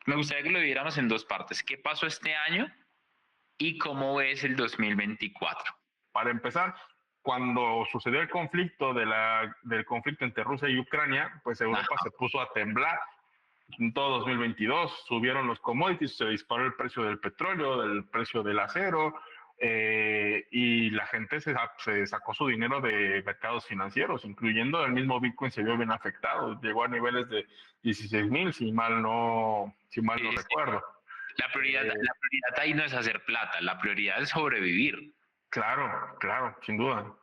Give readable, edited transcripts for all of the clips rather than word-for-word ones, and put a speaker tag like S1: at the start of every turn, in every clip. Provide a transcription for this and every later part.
S1: Me gustaría que lo viéramos en dos partes. ¿Qué pasó este año y cómo ves el 2024?
S2: Para empezar, cuando sucedió el conflicto del conflicto entre Rusia y Ucrania, pues Europa se puso a temblar. En todo 2022 subieron los commodities, se disparó el precio del petróleo, el precio del acero, y la gente se sacó su dinero de mercados financieros, incluyendo el mismo Bitcoin se vio bien afectado, llegó a niveles de 16,000, si mal no recuerdo.
S1: La prioridad ahí no es hacer plata, la prioridad es sobrevivir.
S2: Claro, sin duda.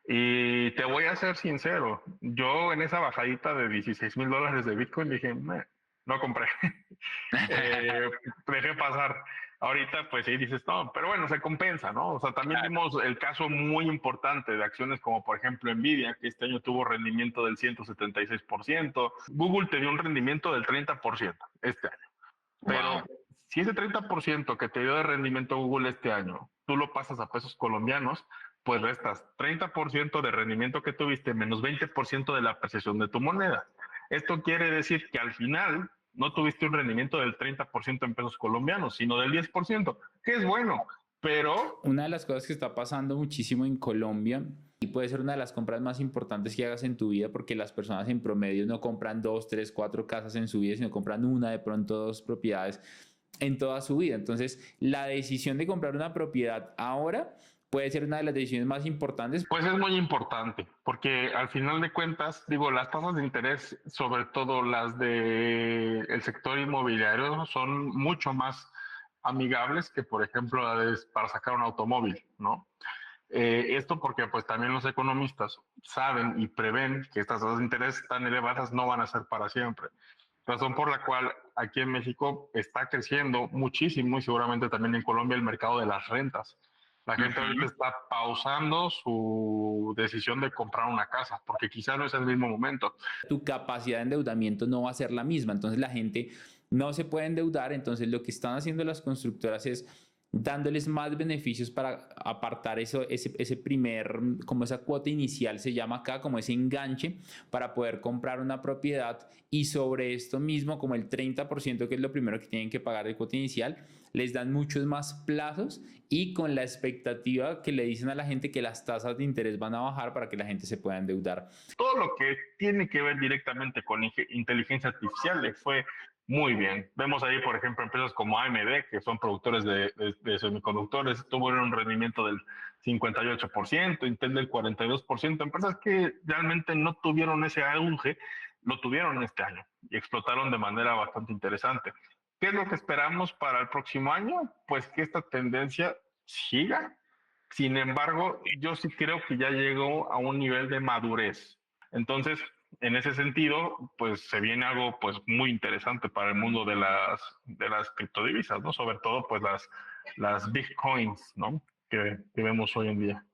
S2: Y te voy a ser sincero, yo en esa bajadita de $16,000 de Bitcoin dije, no compré. Dejé pasar. Ahorita, pues sí dices, no, pero bueno, se compensa, ¿no? O sea, también vimos el caso muy importante de acciones como, por ejemplo, Nvidia, que este año tuvo rendimiento del 176%. Google te dio un rendimiento del 30% este año. Pero si ese 30% que te dio de rendimiento Google este año, tú lo pasas a pesos colombianos, pues restas 30% de rendimiento que tuviste menos 20% de la apreciación de tu moneda. Esto quiere decir que al final no tuviste un rendimiento del 30% en pesos colombianos, sino del 10%, que es bueno, pero...
S3: Una de las cosas que está pasando muchísimo en Colombia y puede ser una de las compras más importantes que hagas en tu vida, porque las personas en promedio no compran 2, 3, 4 casas en su vida, sino compran una, de pronto 2 propiedades en toda su vida. Entonces, la decisión de comprar una propiedad ahora puede ser una de las decisiones más importantes.
S2: Pues es muy importante, porque al final de cuentas, digo, las tasas de interés, sobre todo las de el sector inmobiliario, son mucho más amigables que, por ejemplo, para sacar un automóvil, ¿no? Esto porque pues también los economistas saben y prevén que estas tasas de interés tan elevadas no van a ser para siempre. Razón por la cual aquí en México está creciendo muchísimo y seguramente también en Colombia el mercado de las rentas. La gente ahorita está pausando su decisión de comprar una casa porque quizá no es el mismo momento.
S3: Tu capacidad de endeudamiento no va a ser la misma, entonces la gente no se puede endeudar, entonces lo que están haciendo las constructoras es dándoles más beneficios para apartar ese primer, como esa cuota inicial se llama acá, como ese enganche para poder comprar una propiedad, y sobre esto mismo, como el 30%, que es lo primero que tienen que pagar de cuota inicial, les dan muchos más plazos y con la expectativa que le dicen a la gente que las tasas de interés van a bajar para que la gente se pueda endeudar.
S2: Todo lo que tiene que ver directamente con inteligencia artificial le fue muy bien. Vemos ahí, por ejemplo, empresas como AMD, que son productores de semiconductores, tuvieron un rendimiento del 58%, Intel del 42%, empresas que realmente no tuvieron ese auge, lo tuvieron este año y explotaron de manera bastante interesante. ¿Qué es lo que esperamos para el próximo año? Pues que esta tendencia siga. Sin embargo, yo sí creo que ya llegó a un nivel de madurez. Entonces, en ese sentido, pues se viene algo pues muy interesante para el mundo de las criptodivisas, ¿no? Sobre todo pues las bitcoins, ¿no? Que vemos hoy en día.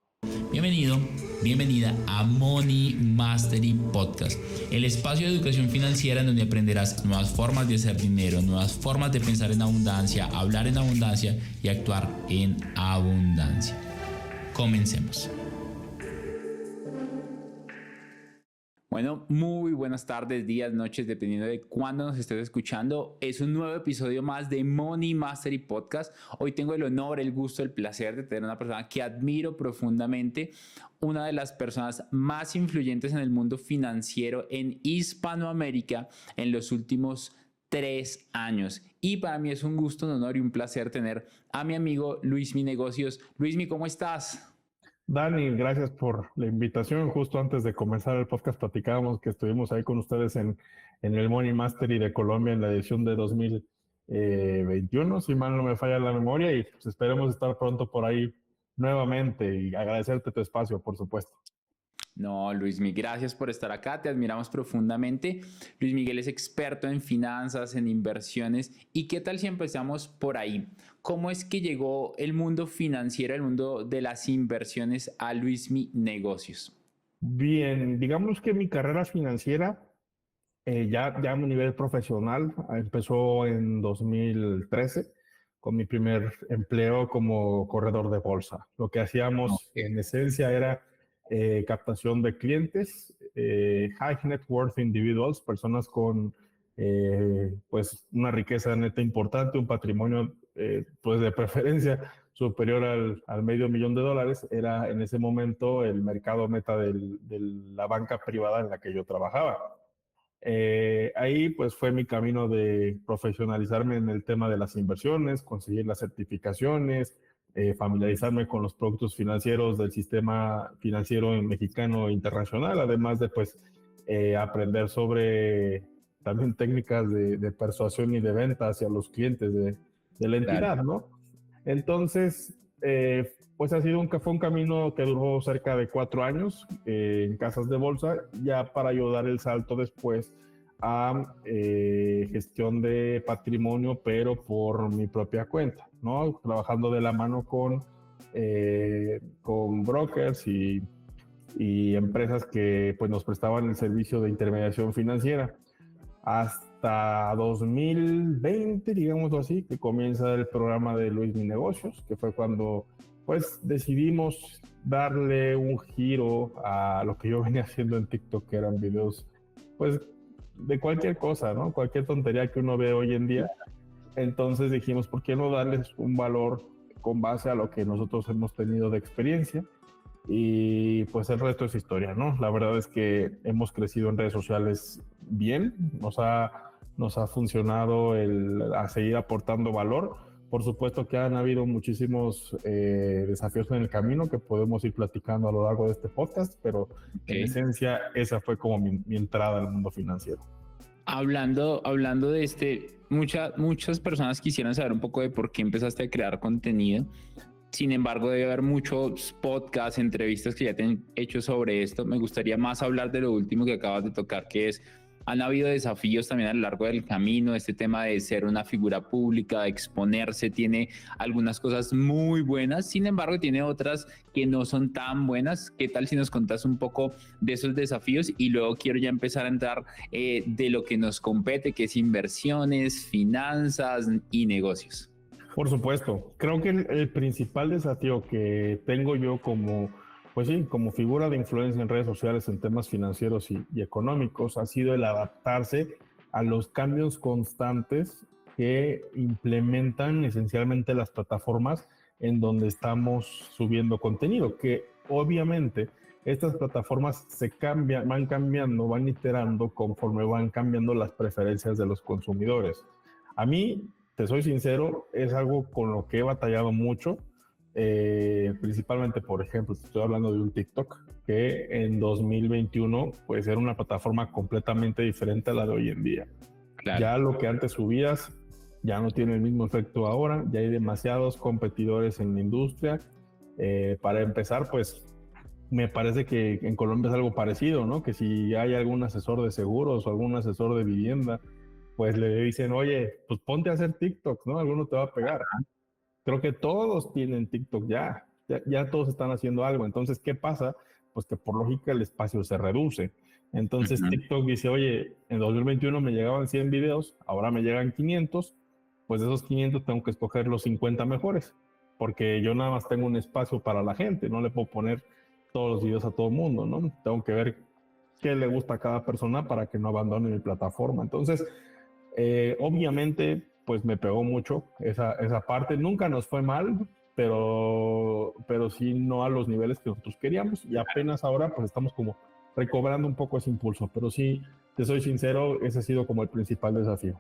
S4: Bienvenido, bienvenida a Money Mastery Podcast, el espacio de educación financiera en donde aprenderás nuevas formas de hacer dinero, nuevas formas de pensar en abundancia, hablar en abundancia y actuar en abundancia. Comencemos.
S3: Bueno, muy buenas tardes, días, noches, dependiendo de cuándo nos estés escuchando. Es un nuevo episodio más de Money Mastery Podcast. Hoy tengo el honor, el gusto, el placer de tener una persona que admiro profundamente, una de las personas más influyentes en el mundo financiero en Hispanoamérica en los últimos 3 años. Y para mí es un gusto, un honor y un placer tener a mi amigo Luismi Negocios. Luismi, ¿cómo estás?
S5: Dani, gracias por la invitación. Justo antes de comenzar el podcast platicábamos que estuvimos ahí con ustedes en el Money Mastery de Colombia en la edición de 2021, si mal no me falla la memoria, y pues esperemos estar pronto por ahí nuevamente y agradecerte tu espacio, por supuesto.
S3: No, Luis Miguel, gracias por estar acá, te admiramos profundamente. Luis Miguel es experto en finanzas, en inversiones. ¿Y qué tal si empezamos por ahí? ¿Cómo es que llegó el mundo financiero, el mundo de las inversiones a Luis Miguel Negocios?
S5: Bien, digamos que mi carrera financiera ya a un nivel profesional empezó en 2013 con mi primer empleo como corredor de bolsa. Lo que hacíamos en esencia era captación de clientes, high net worth individuals, personas con pues una riqueza neta importante, un patrimonio pues de preferencia superior al $500,000, era en ese momento el mercado meta de la banca privada en la que yo trabajaba. Ahí pues fue mi camino de profesionalizarme en el tema de las inversiones, conseguir las certificaciones, familiarizarme con los productos financieros del sistema financiero mexicano e internacional, además de pues aprender sobre también técnicas de persuasión y de venta hacia los clientes de la entidad, claro, ¿no? Entonces, pues ha sido fue un camino que duró cerca de 4 años en casas de bolsa, ya para ayudar el salto después a gestión de patrimonio, pero por mi propia cuenta, ¿no? Trabajando de la mano con brokers y empresas que pues nos prestaban el servicio de intermediación financiera. Hasta 2020, digámoslo así, que comienza el programa de Luis Mi Negocios, que fue cuando pues decidimos darle un giro a lo que yo venía haciendo en TikTok, que eran videos pues de cualquier cosa, ¿no? Cualquier tontería que uno ve hoy en día. Entonces dijimos, ¿por qué no darles un valor con base a lo que nosotros hemos tenido de experiencia? Y pues el resto es historia, ¿no? La verdad es que hemos crecido en redes sociales bien, nos ha funcionado a seguir aportando valor. Por supuesto que han habido muchísimos desafíos en el camino que podemos ir platicando a lo largo de este podcast, pero en esencia esa fue como mi entrada al mundo financiero.
S3: Hablando de muchas personas quisieran saber un poco de por qué empezaste a crear contenido. Sin embargo, debe haber muchos podcasts, entrevistas que ya te han hecho sobre esto. Me gustaría más hablar de lo último que acabas de tocar, que es, han habido desafíos también a lo largo del camino. Este tema de ser una figura pública, de exponerse, tiene algunas cosas muy buenas, sin embargo, tiene otras que no son tan buenas. ¿Qué tal si nos contás un poco de esos desafíos? Y luego quiero ya empezar a entrar de lo que nos compete, que es inversiones, finanzas y negocios.
S5: Por supuesto, creo que el principal desafío que tengo yo como figura de influencia en redes sociales en temas financieros y económicos ha sido el adaptarse a los cambios constantes que implementan esencialmente las plataformas en donde estamos subiendo contenido, que obviamente estas plataformas van cambiando, van iterando conforme van cambiando las preferencias de los consumidores. A mí, te soy sincero, es algo con lo que he batallado mucho, principalmente, por ejemplo, estoy hablando de un TikTok que en 2021 pues era una plataforma completamente diferente a la de hoy en día. Claro. Ya lo que antes subías ya no tiene el mismo efecto ahora, ya hay demasiados competidores en la industria. Para empezar, pues me parece que en Colombia es algo parecido, ¿no? Que si hay algún asesor de seguros o algún asesor de vivienda, pues le dicen, oye, pues ponte a hacer TikTok, ¿no? Alguno te va a pegar. Creo que todos tienen TikTok ya todos están haciendo algo. Entonces, ¿qué pasa? Pues que por lógica el espacio se reduce. Entonces TikTok dice, oye, en 2021 me llegaban 100 videos, ahora me llegan 500, pues de esos 500 tengo que escoger los 50 mejores, porque yo nada más tengo un espacio para la gente, no le puedo poner todos los videos a todo el mundo, ¿no? Tengo que ver qué le gusta a cada persona para que no abandone mi plataforma. Entonces, obviamente, pues me pegó mucho esa parte. Nunca nos fue mal, pero sí no a los niveles que nosotros queríamos, y apenas ahora pues estamos como recobrando un poco ese impulso, pero sí, te soy sincero, ese ha sido como el principal desafío.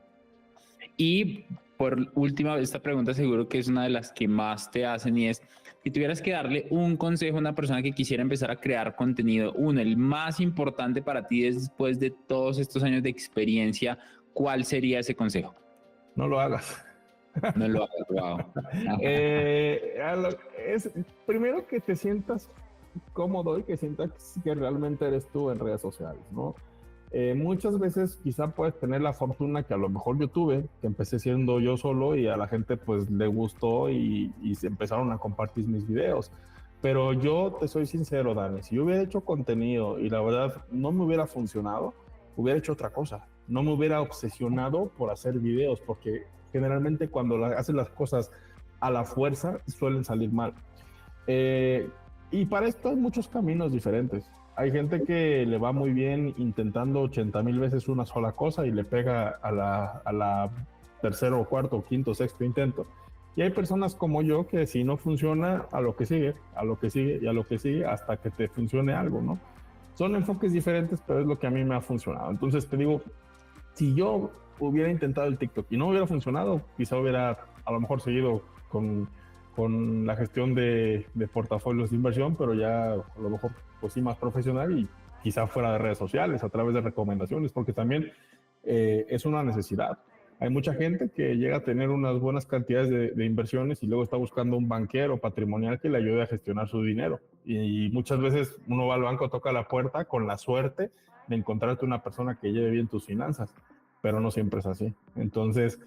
S3: Y por última, esta pregunta seguro que es una de las que más te hacen, y es, si tuvieras que darle un consejo a una persona que quisiera empezar a crear contenido, el más importante para ti después de todos estos años de experiencia, ¿cuál sería ese consejo?
S5: No lo hagas.
S3: No lo hagas, wow.
S5: Primero que te sientas cómodo y que sientas que realmente eres tú en redes sociales, ¿no? Muchas veces quizá puedes tener la fortuna que a lo mejor yo tuve, que empecé siendo yo solo y a la gente pues le gustó y se empezaron a compartir mis videos. Pero yo te soy sincero, Dani, si yo hubiera hecho contenido y la verdad no me hubiera funcionado, hubiera hecho otra cosa. No me hubiera obsesionado por hacer videos, porque generalmente cuando haces las cosas a la fuerza suelen salir mal. Y para esto hay muchos caminos diferentes. Hay gente que le va muy bien intentando 80,000 veces una sola cosa y le pega a la tercero, cuarto, quinto, sexto intento. Y hay personas como yo que si no funciona, a lo que sigue, a lo que sigue y a lo que sigue hasta que te funcione algo, ¿no? Son enfoques diferentes, pero es lo que a mí me ha funcionado. Entonces te digo, si yo hubiera intentado el TikTok y no hubiera funcionado, quizá hubiera a lo mejor seguido con la gestión de portafolios de inversión, pero ya a lo mejor pues sí más profesional y quizá fuera de redes sociales, a través de recomendaciones, porque también es una necesidad. Hay mucha gente que llega a tener unas buenas cantidades de inversiones y luego está buscando un banquero patrimonial que le ayude a gestionar su dinero. Y muchas veces uno va al banco, toca la puerta con la suerte de encontrarte una persona que lleve bien tus finanzas, pero no siempre es así. Entonces,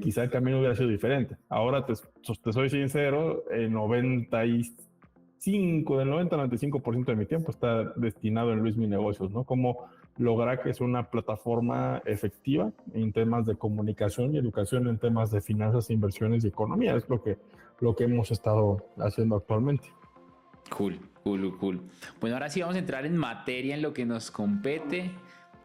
S5: quizá el camino hubiera sido diferente. Ahora te soy sincero, el 95% de mi tiempo está destinado en Luis Mi Negocios, ¿no? Cómo lograr que es una plataforma efectiva en temas de comunicación y educación en temas de finanzas, inversiones y economía. Es lo que hemos estado haciendo actualmente.
S3: Cool. Bueno, ahora sí vamos a entrar en materia en lo que nos compete,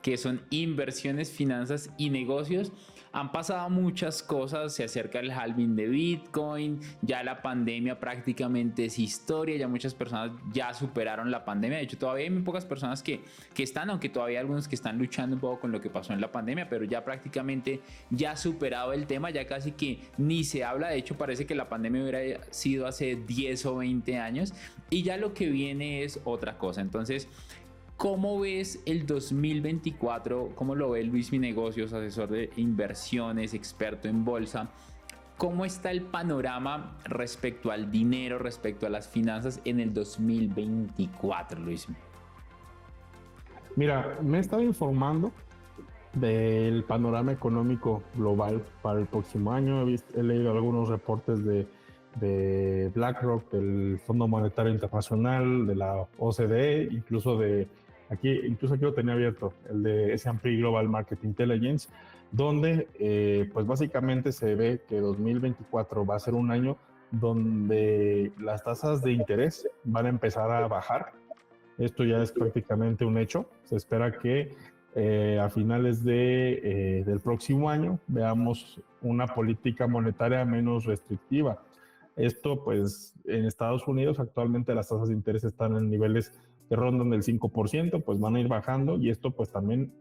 S3: que son inversiones, finanzas y negocios. Han pasado muchas cosas, se acerca el halving de Bitcoin, ya la pandemia prácticamente es historia, ya muchas personas ya superaron la pandemia. De hecho, todavía hay muy pocas personas que están, aunque todavía hay algunos que están luchando un poco con lo que pasó en la pandemia, pero ya prácticamente ya superado el tema, ya casi que ni se habla. De hecho, parece que la pandemia hubiera sido hace 10 o 20 años y ya lo que viene es otra cosa. Entonces, ¿cómo ves el 2024? ¿Cómo lo ve Luis Mi Negocios, asesor de inversiones, experto en bolsa? ¿Cómo está el panorama respecto al dinero, respecto a las finanzas en el 2024, Luis?
S5: Mira, me he estado informando del panorama económico global para el próximo año. He leído algunos reportes de BlackRock, del Fondo Monetario Internacional, de la OCDE, incluso aquí lo tenía abierto, el de S&P Global Market Intelligence, donde pues básicamente se ve que 2024 va a ser un año donde las tasas de interés van a empezar a bajar. Esto ya es prácticamente un hecho. Se espera que a finales del próximo año veamos una política monetaria menos restrictiva. Esto, pues, en Estados Unidos actualmente las tasas de interés están en niveles que rondan el 5%, pues van a ir bajando, y esto pues también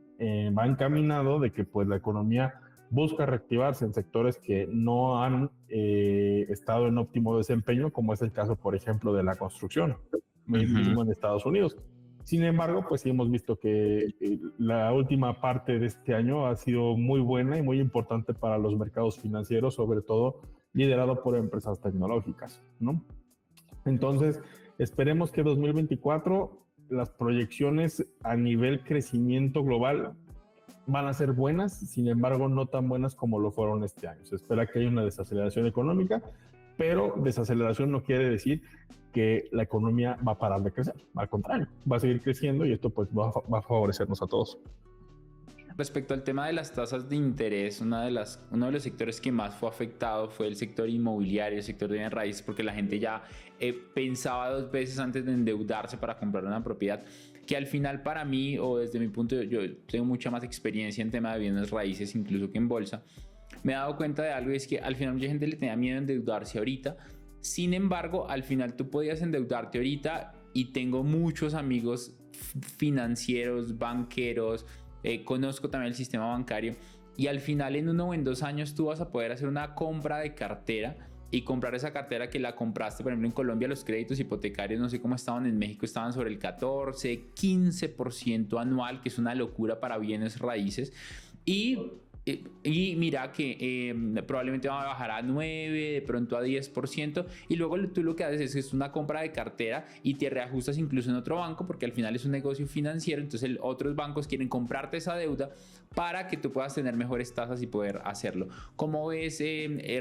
S5: va encaminado de que pues la economía busca reactivarse en sectores que no han estado en óptimo desempeño, como es el caso, por ejemplo, de la construcción, mismo en Estados Unidos. Sin embargo, pues sí hemos visto que la última parte de este año ha sido muy buena y muy importante para los mercados financieros, sobre todo liderado por empresas tecnológicas, ¿no? Entonces, esperemos que 2024 las proyecciones a nivel crecimiento global van a ser buenas, sin embargo, no tan buenas como lo fueron este año. Se espera que haya una desaceleración económica, pero desaceleración no quiere decir que la economía va a parar de crecer. Al contrario, va a seguir creciendo y esto pues va a favorecernos a todos.
S3: Respecto al tema de las tasas de interés, uno de los sectores que más fue afectado fue el sector inmobiliario, el sector de bienes raíces, porque la gente ya pensaba dos veces antes de endeudarse para comprar una propiedad, que al final para mí, o desde mi punto de vista, yo tengo mucha más experiencia en tema de bienes raíces incluso que en bolsa, me he dado cuenta de algo, y es que al final mucha gente le tenía miedo a endeudarse ahorita. Sin embargo, al final tú podías endeudarte ahorita, y tengo muchos amigos financieros, banqueros, conozco también el sistema bancario, y al final en 1 o en 2 años tú vas a poder hacer una compra de cartera y comprar esa cartera que la compraste. Por ejemplo, en Colombia los créditos hipotecarios, no sé cómo estaban en México, estaban sobre el 14, 15% anual, que es una locura para bienes raíces. Y mira que probablemente va a bajar a 9, de pronto a 10%, y luego tú lo que haces es una compra de cartera y te reajustas incluso en otro banco, porque al final es un negocio financiero. Entonces otros bancos quieren comprarte esa deuda para que tú puedas tener mejores tasas y poder hacerlo. ¿Cómo ves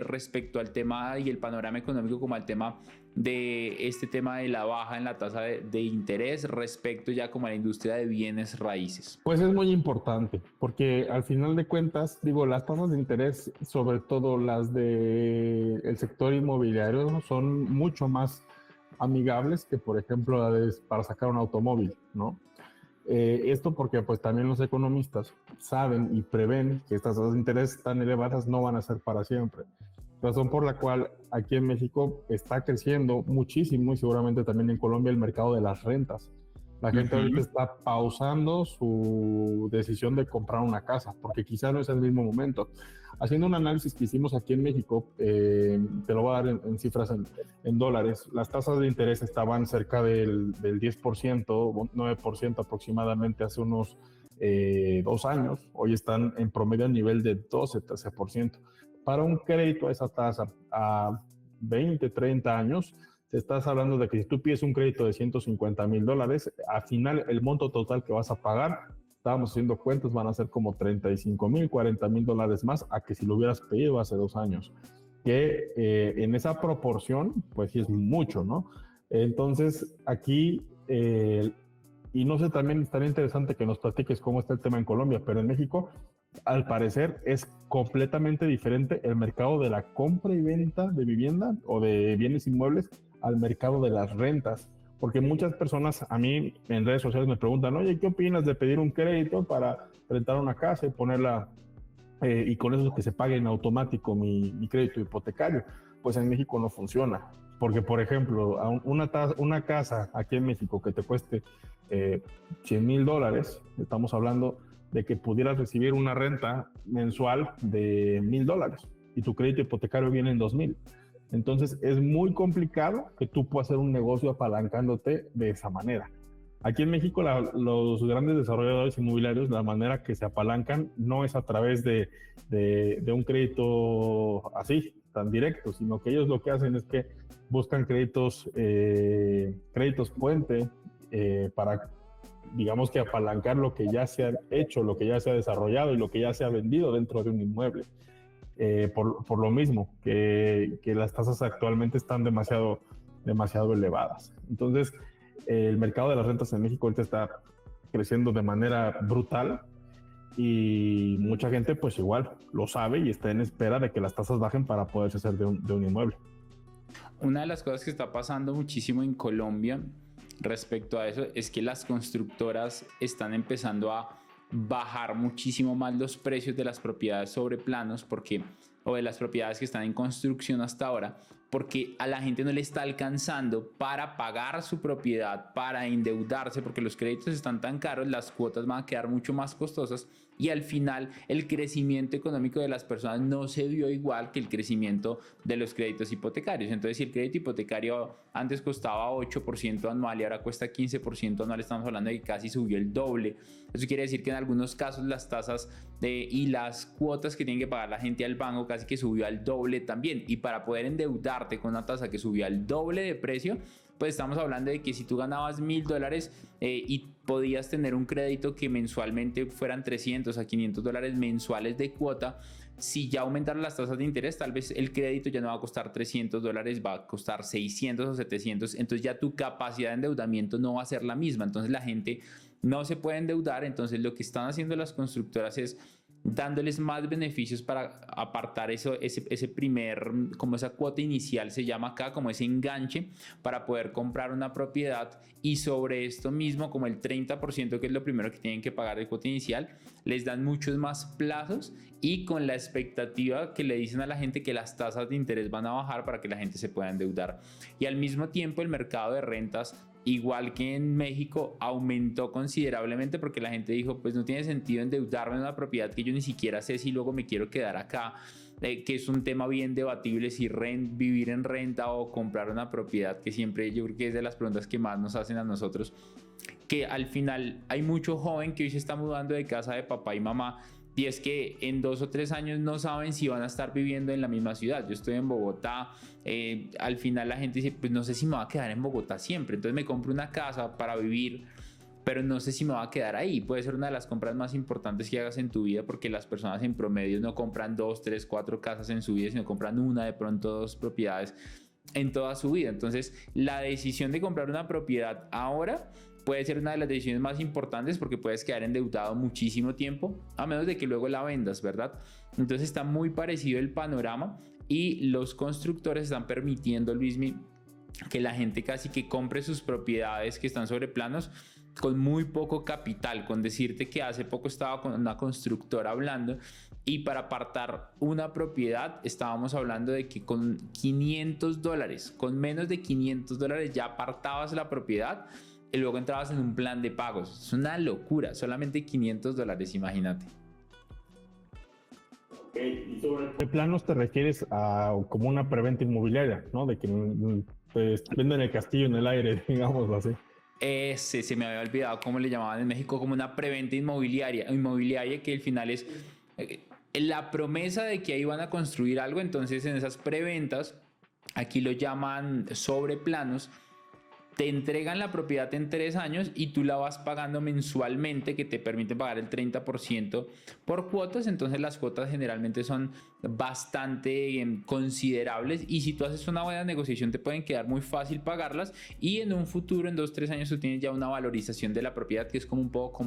S3: respecto al tema y el panorama económico, como al tema de este tema de la baja en la tasa de interés respecto ya como a la industria de bienes raíces?
S5: Pues es muy importante, porque al final de cuentas, digo, las tasas de interés, sobre todo las del sector inmobiliario, son mucho más amigables que, por ejemplo, para sacar un automóvil, ¿no? Esto porque pues también los economistas saben y prevén que estas tasas de interés tan elevadas no van a ser para siempre. Razón por la cual aquí en México está creciendo muchísimo y seguramente también en Colombia el mercado de las rentas. La gente ahorita está pausando su decisión de comprar una casa porque quizá no es el mismo momento. Haciendo un análisis que hicimos aquí en México, te lo voy a dar en cifras en dólares, las tasas de interés estaban cerca del 10%, 9% aproximadamente hace unos 2 años. Hoy están en promedio a nivel de 12-13%. Para un crédito a esa tasa a 20, 30 años, te estás hablando de que si tú pides un crédito de $150,000, al final el monto total que vas a pagar, estábamos haciendo cuentas, van a ser como $35,000, $40,000 más a que si lo hubieras pedido hace 2 años. Que en esa proporción, pues sí es mucho, ¿no? Entonces, aquí, y no sé, también estaría interesante que nos platiques cómo está el tema en Colombia, pero en México, al parecer, es completamente diferente el mercado de la compra y venta de vivienda o de bienes inmuebles al mercado de las rentas. Porque muchas personas a mí en redes sociales me preguntan, oye, ¿qué opinas de pedir un crédito para rentar una casa y ponerla, y con eso que se pague en automático mi crédito hipotecario? Pues en México no funciona. Porque, por ejemplo, una casa aquí en México que te cueste $100,000, estamos hablando de que pudieras recibir una renta mensual de $1,000 y tu crédito hipotecario viene en $2,000. Entonces es muy complicado que tú puedas hacer un negocio apalancándote de esa manera. Aquí en México los grandes desarrolladores inmobiliarios, la manera que se apalancan no es a través de un crédito así, tan directo, sino que ellos lo que hacen es que buscan créditos puente para, digamos que apalancar lo que ya se ha hecho, lo que ya se ha desarrollado y lo que ya se ha vendido dentro de un inmueble. Por lo mismo, que las tasas actualmente están demasiado elevadas. Entonces, el mercado de las rentas en México ahorita está creciendo de manera brutal y mucha gente pues igual lo sabe y está en espera de que las tasas bajen para poderse hacer de un inmueble.
S3: Una de las cosas que está pasando muchísimo en Colombia respecto a eso es que las constructoras están empezando a bajar muchísimo más los precios de las propiedades sobre planos o de las propiedades que están en construcción hasta ahora, porque a la gente no le está alcanzando para pagar su propiedad, para endeudarse, porque los créditos están tan caros, las cuotas van a quedar mucho más costosas y al final el crecimiento económico de las personas no se vio igual que el crecimiento de los créditos hipotecarios. Entonces, si el crédito hipotecario antes costaba 8% anual y ahora cuesta 15% anual, estamos hablando de que casi subió el doble. Eso quiere decir que en algunos casos las tasas y las cuotas que tiene que pagar la gente al banco casi que subió al doble también. Y para poder endeudarte con una tasa que subió al doble de precio, pues estamos hablando de que si tú ganabas $1,000 y podías tener un crédito que mensualmente fueran $300 a $500 mensuales de cuota, si ya aumentaron las tasas de interés, tal vez el crédito ya no va a costar $300, va a costar 600 o 700, entonces ya tu capacidad de endeudamiento no va a ser la misma, entonces la gente no se puede endeudar. Entonces lo que están haciendo las constructoras es dándoles más beneficios para apartar ese primer, como esa cuota inicial se llama acá, como ese enganche para poder comprar una propiedad, y sobre esto mismo, como el 30% que es lo primero que tienen que pagar de cuota inicial, les dan muchos más plazos y con la expectativa que le dicen a la gente que las tasas de interés van a bajar para que la gente se pueda endeudar. Y al mismo tiempo el mercado de rentas, igual que en México, aumentó considerablemente porque la gente dijo, pues no tiene sentido endeudarme en una propiedad que yo ni siquiera sé si luego me quiero quedar acá, que es un tema bien debatible, si vivir en renta o comprar una propiedad, que siempre yo creo que es de las preguntas que más nos hacen a nosotros, que al final hay mucho joven que hoy se está mudando de casa de papá y mamá, y es que en 2 o 3 años no saben si van a estar viviendo en la misma ciudad. Yo estoy en Bogotá, al final la gente dice, pues no sé si me va a quedar en Bogotá siempre, entonces me compro una casa para vivir, pero no sé si me va a quedar ahí. Puede ser una de las compras más importantes que hagas en tu vida, porque las personas en promedio no compran 2, 3, 4 casas en su vida, sino compran una, de pronto 2 propiedades en toda su vida. Entonces la decisión de comprar una propiedad ahora puede ser una de las decisiones más importantes, porque puedes quedar endeudado muchísimo tiempo, a menos de que luego la vendas, ¿verdad? Entonces está muy parecido el panorama y los constructores están permitiendo, Luismi, que la gente casi que compre sus propiedades que están sobre planos con muy poco capital. Con decirte que hace poco estaba con una constructora hablando y para apartar una propiedad estábamos hablando de que con $500, con menos de $500 ya apartabas la propiedad y luego entrabas en un plan de pagos. Es una locura, solamente $500, imagínate.
S5: ¿Y sobre qué planos te refieres a como una preventa inmobiliaria, ¿no? De que te venden el castillo en el aire, digámoslo así.
S3: Se me había olvidado cómo le llamaban en México, como una preventa inmobiliaria que al final es la promesa de que ahí van a construir algo. Entonces en esas preventas, aquí lo llaman sobreplanos, te entregan la propiedad en 3 años y tú la vas pagando mensualmente, que te permite pagar el 30% por cuotas. Entonces las cuotas generalmente son bastante considerables y si tú haces una buena negociación te pueden quedar muy fácil pagarlas y en un futuro, en 2-3 años, tú tienes ya una valorización de la propiedad que es como un poco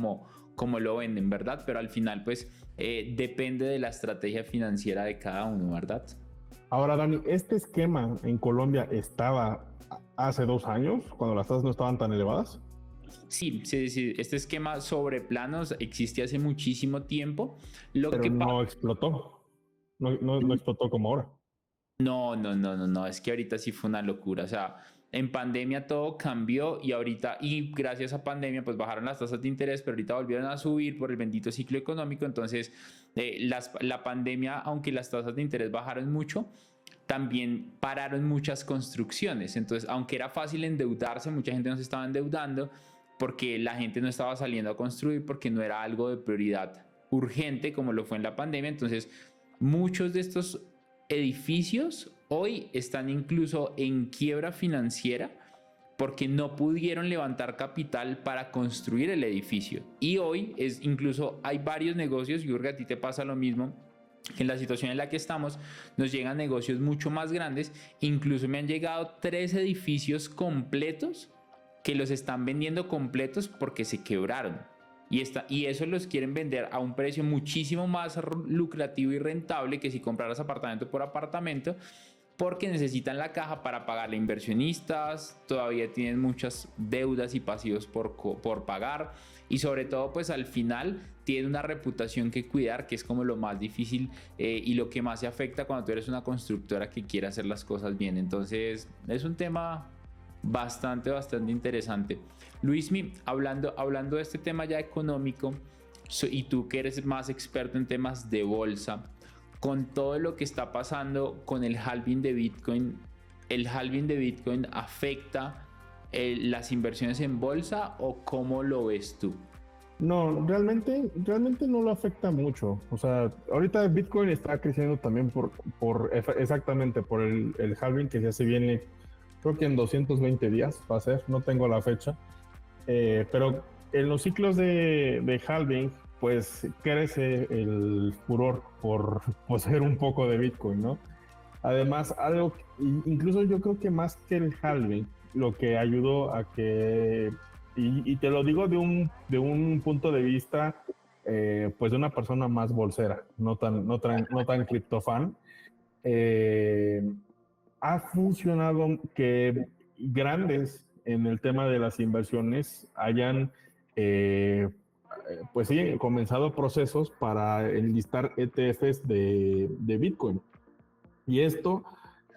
S3: como lo venden, ¿verdad? Pero al final pues depende de la estrategia financiera de cada uno, ¿verdad?
S5: Ahora, Dani, este esquema en Colombia estaba hace 2 años, cuando las tasas no estaban tan elevadas.
S3: Sí, este esquema sobre planos existe hace muchísimo tiempo.
S5: Pero no explotó. No explotó como ahora.
S3: No, es que ahorita sí fue una locura. O sea, en pandemia todo cambió y gracias a pandemia pues bajaron las tasas de interés, pero ahorita volvieron a subir por el bendito ciclo económico. Entonces la pandemia, aunque las tasas de interés bajaron mucho, también pararon muchas construcciones. Entonces, aunque era fácil endeudarse, mucha gente no se estaba endeudando porque la gente no estaba saliendo a construir porque no era algo de prioridad urgente como lo fue en la pandemia. Entonces, muchos de estos edificios hoy están incluso en quiebra financiera porque no pudieron levantar capital para construir el edificio. Y hoy incluso hay varios negocios, yo creo que a ti te pasa lo mismo, que en la situación en la que estamos nos llegan negocios mucho más grandes. Incluso me han llegado 3 edificios completos que los están vendiendo completos porque se quebraron y eso los quieren vender a un precio muchísimo más lucrativo y rentable que si compraras apartamento por apartamento, porque necesitan la caja para pagarle a inversionistas, todavía tienen muchas deudas y pasivos por pagar y sobre todo pues al final tiene una reputación que cuidar, que es como lo más difícil y lo que más se afecta cuando tú eres una constructora que quiere hacer las cosas bien. Entonces es un tema bastante interesante. Luismi, hablando de este tema ya económico y tú que eres más experto en temas de bolsa, con todo lo que está pasando con el halving de Bitcoin, ¿el halving de Bitcoin afecta las inversiones en bolsa o cómo lo ves tú?
S5: No, realmente no lo afecta mucho. O sea, ahorita Bitcoin está creciendo también exactamente por el halving que ya se viene, creo que en 220 días va a ser, no tengo la fecha. Pero en los ciclos de halving, pues crece el furor por poseer un poco de Bitcoin, ¿no? Además, incluso yo creo que más que el halving, lo que ayudó a que, y te lo digo de un punto de vista, pues de una persona más bolsera, no tan criptofan, ha funcionado que grandes en el tema de las inversiones hayan pues sí, comenzado procesos para enlistar ETFs de Bitcoin. Y esto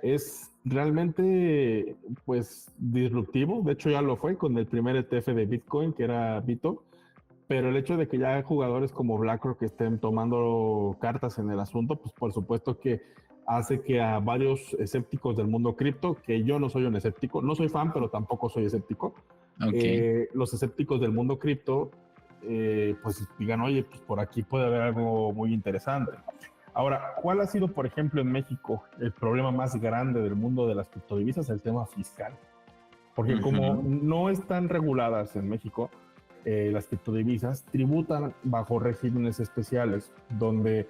S5: es realmente pues disruptivo. De hecho ya lo fue con el primer ETF de Bitcoin, que era Bito. Pero el hecho de que ya hay jugadores como BlackRock que estén tomando cartas en el asunto, pues por supuesto que hace que a varios escépticos del mundo cripto, que yo no soy un escéptico, no soy fan, pero tampoco soy escéptico, los escépticos del mundo cripto, pues digan, oye, pues por aquí puede haber algo muy interesante. Ahora, ¿cuál ha sido, por ejemplo, en México el problema más grande del mundo de las criptodivisas? El tema fiscal. Porque como no están reguladas en México, las criptodivisas tributan bajo regímenes especiales, donde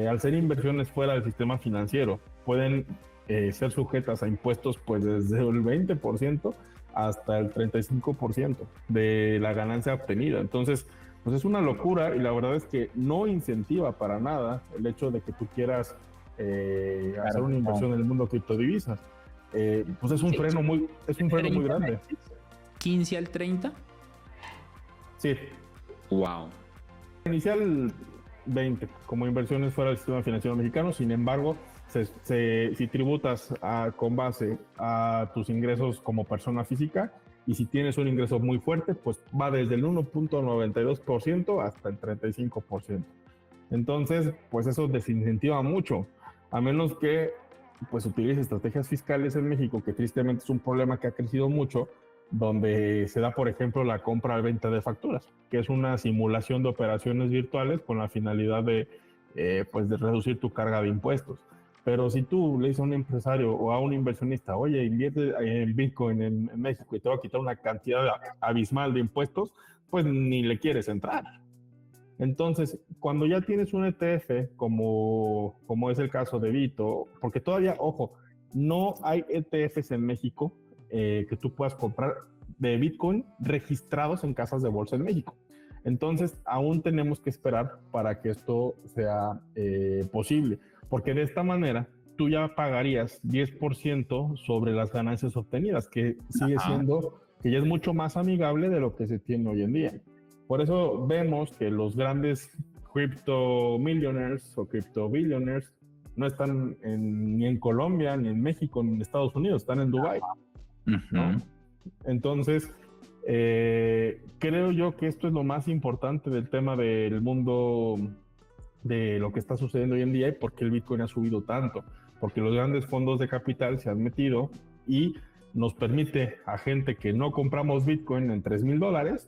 S5: al ser inversiones fuera del sistema financiero, pueden ser sujetas a impuestos pues desde el 20% hasta el 35% de la ganancia obtenida. Entonces, pues es una locura y la verdad es que no incentiva para nada el hecho de que tú quieras hacer una inversión en el mundo de criptodivisas. pues es un freno muy grande.
S3: 15 al 30.
S5: Sí.
S3: Wow.
S5: Inicial 20 como inversiones fuera del sistema financiero mexicano. Sin embargo, si tributas con base a tus ingresos como persona física, y si tienes un ingreso muy fuerte, pues va desde el 1.92% hasta el 35%. Entonces, pues eso desincentiva mucho, a menos que pues utilices estrategias fiscales en México, que tristemente es un problema que ha crecido mucho, donde se da, por ejemplo, la compra-venta de facturas, que es una simulación de operaciones virtuales con la finalidad de reducir tu carga de impuestos. Pero si tú le dices a un empresario o a un inversionista, oye, invierte en Bitcoin en México y te va a quitar una cantidad abismal de impuestos, pues ni le quieres entrar. Entonces, cuando ya tienes un ETF, como es el caso de Bito, porque todavía, ojo, no hay ETFs en México que tú puedas comprar de Bitcoin registrados en casas de bolsa en México. Entonces, aún tenemos que esperar para que esto sea posible, porque de esta manera tú ya pagarías 10% sobre las ganancias obtenidas, que sigue siendo, que ya es mucho más amigable de lo que se tiene hoy en día. Por eso vemos que los grandes crypto millionaires o crypto billionaires no están ni en Colombia, ni en México, ni en Estados Unidos, están en Dubái. ¿No? Entonces, creo yo que esto es lo más importante del tema del mundo de lo que está sucediendo hoy en día y por qué el Bitcoin ha subido tanto, porque los grandes fondos de capital se han metido y nos permite a gente que no compramos Bitcoin en $3,000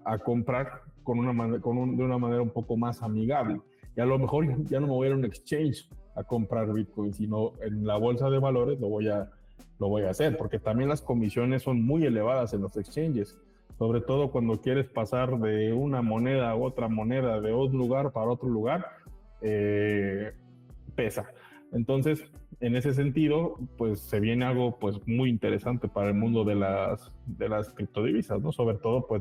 S5: a comprar de una manera un poco más amigable. Y a lo mejor ya no me voy a ir a un exchange a comprar Bitcoin, sino en la bolsa de valores lo voy a hacer, porque también las comisiones son muy elevadas en los exchanges, sobre todo cuando quieres pasar de una moneda a otra moneda, de un lugar para otro lugar, pesa. Entonces, en ese sentido, pues se viene algo pues muy interesante para el mundo de las criptodivisas, ¿no? Sobre todo pues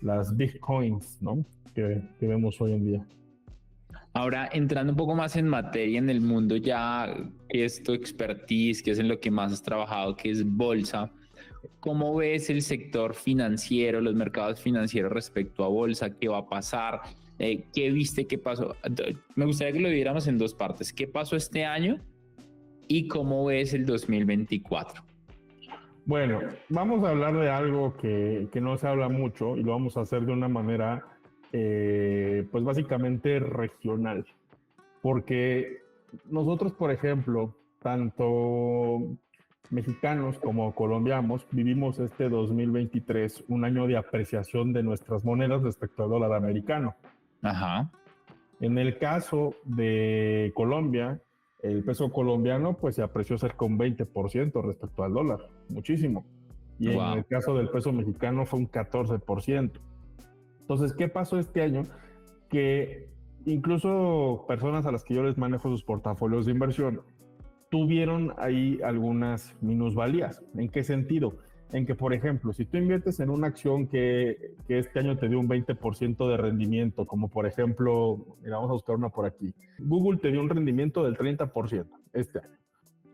S5: las Bitcoins, ¿no? Que vemos hoy en día.
S3: Ahora, entrando un poco más en materia en el mundo ya, que es tu expertise, que es en lo que más has trabajado, que es bolsa, ¿cómo ves el sector financiero, los mercados financieros respecto a bolsa? ¿Qué va a pasar? ¿Qué viste? ¿Qué pasó? Me gustaría que lo viéramos en dos partes. ¿Qué pasó este año? ¿Y cómo ves el 2024?
S5: Bueno, vamos a hablar de algo que no se habla mucho y lo vamos a hacer de una manera pues básicamente regional, porque nosotros, por ejemplo, tanto mexicanos como colombianos vivimos este 2023 un año de apreciación de nuestras monedas respecto al dólar americano.
S3: Ajá.
S5: En el caso de Colombia, el peso colombiano pues se apreció cerca de un 20% respecto al dólar, muchísimo. Y en el caso del peso mexicano fue un 14%. Entonces, ¿qué pasó este año? Que incluso personas a las que yo les manejo sus portafolios de inversión tuvieron ahí algunas minusvalías. ¿En qué sentido? En que, por ejemplo, si tú inviertes en una acción que este año te dio un 20% de rendimiento, como por ejemplo, mira, vamos a buscar una por aquí. Google te dio un rendimiento del 30% este año.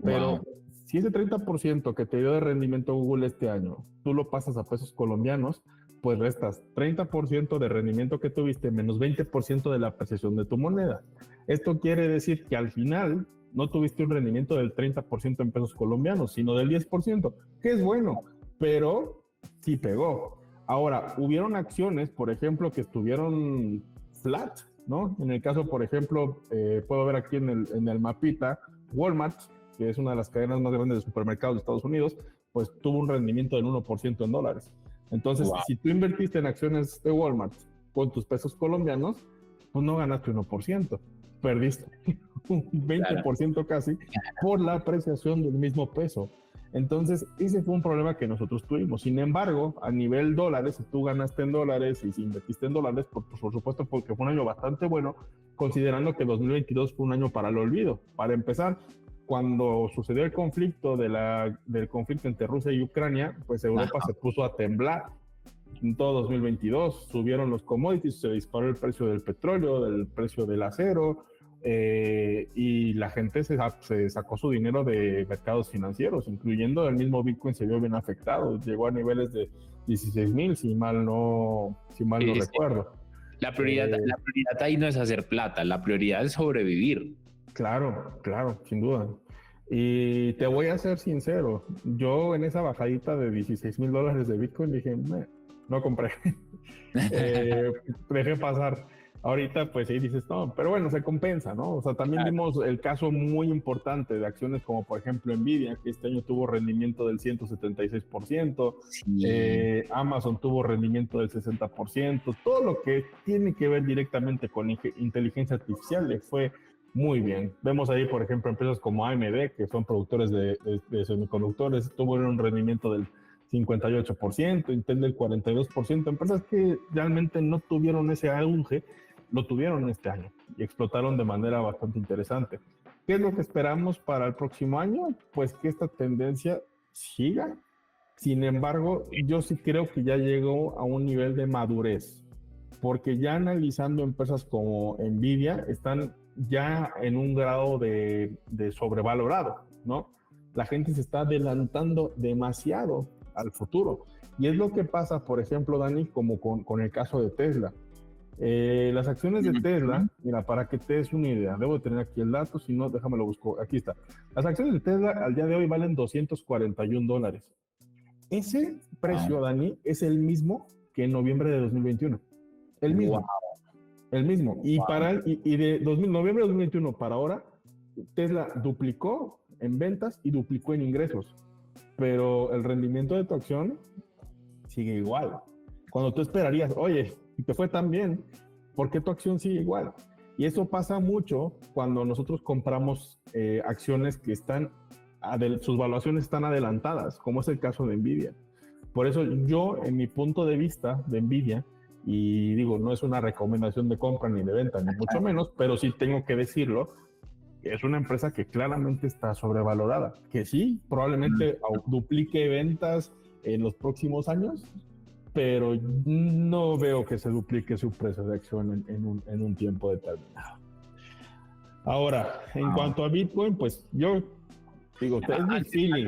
S5: Pero si ese 30% que te dio de rendimiento Google este año, tú lo pasas a pesos colombianos, pues restas 30% de rendimiento que tuviste menos 20% de la apreciación de tu moneda. Esto quiere decir que al final no tuviste un rendimiento del 30% en pesos colombianos, sino del 10%, que es bueno, pero sí pegó. Ahora, hubieron acciones, por ejemplo, que estuvieron flat, ¿no? En el caso, por ejemplo, puedo ver aquí en el mapita, Walmart, que es una de las cadenas más grandes de supermercados de Estados Unidos, pues tuvo un rendimiento del 1% en dólares. Entonces, si tú invertiste en acciones de Walmart con tus pesos colombianos, pues no ganaste 1%, perdiste un 20% casi por la apreciación del mismo peso. Entonces, ese fue un problema que nosotros tuvimos. Sin embargo, a nivel dólares, si tú ganaste en dólares y si invertiste en dólares, por supuesto, porque fue un año bastante bueno, considerando que 2022 fue un año para el olvido. Para empezar, cuando sucedió el conflicto del conflicto entre Rusia y Ucrania, pues Europa se puso a temblar. En todo 2022 subieron los commodities, se disparó el precio del petróleo, el precio del acero, y la gente se sacó su dinero de mercados financieros, incluyendo el mismo Bitcoin se vio bien afectado, llegó a niveles de 16,000 si mal no recuerdo.
S3: La prioridad ahí no es hacer plata, la prioridad es sobrevivir.
S5: Claro, sin duda. Y te voy a ser sincero, yo en esa bajadita de $16,000 de Bitcoin dije, no compré, dejé pasar. Ahorita pues sí dices, no, pero bueno, se compensa, ¿no? O sea, también vimos el caso muy importante de acciones como por ejemplo Nvidia, que este año tuvo rendimiento del 176%, sí. Amazon tuvo rendimiento del 60%, todo lo que tiene que ver directamente con inteligencia artificial le fue muy bien. Vemos ahí, por ejemplo, empresas como AMD, que son productores de semiconductores, tuvieron un rendimiento del 58%, Intel del 42%, empresas que realmente no tuvieron ese auge, lo tuvieron este año y explotaron de manera bastante interesante. ¿Qué es lo que esperamos para el próximo año? Pues que esta tendencia siga. Sin embargo, yo sí creo que ya llegó a un nivel de madurez, porque ya analizando empresas como Nvidia, están ya en un grado de sobrevalorado, ¿no? La gente se está adelantando demasiado al futuro. Y es lo que pasa, por ejemplo, Dani, como con el caso de Tesla. Las acciones de Tesla, mira, para que te des una idea, debo tener aquí el dato, si no, déjame lo busco, aquí está. Las acciones de Tesla al día de hoy valen $241. Ese precio, Dani, es el mismo que en noviembre de 2021. El mismo. Wow. El mismo. Y, y de noviembre de 2021 para ahora, Tesla duplicó en ventas y duplicó en ingresos. Pero el rendimiento de tu acción sigue igual. Cuando tú esperarías, oye, y te fue tan bien, ¿por qué tu acción sigue igual? Y eso pasa mucho cuando nosotros compramos acciones que sus valuaciones están adelantadas, como es el caso de Nvidia. Por eso yo, en mi punto de vista de Nvidia, y digo, no es una recomendación de compra ni de venta, ni mucho menos, pero sí tengo que decirlo, es una empresa que claramente está sobrevalorada, que sí, probablemente duplique ventas en los próximos años, pero no veo que se duplique su precio de acción en un tiempo determinado. Ahora, en cuanto a Bitcoin, pues yo digo, es mi feeling.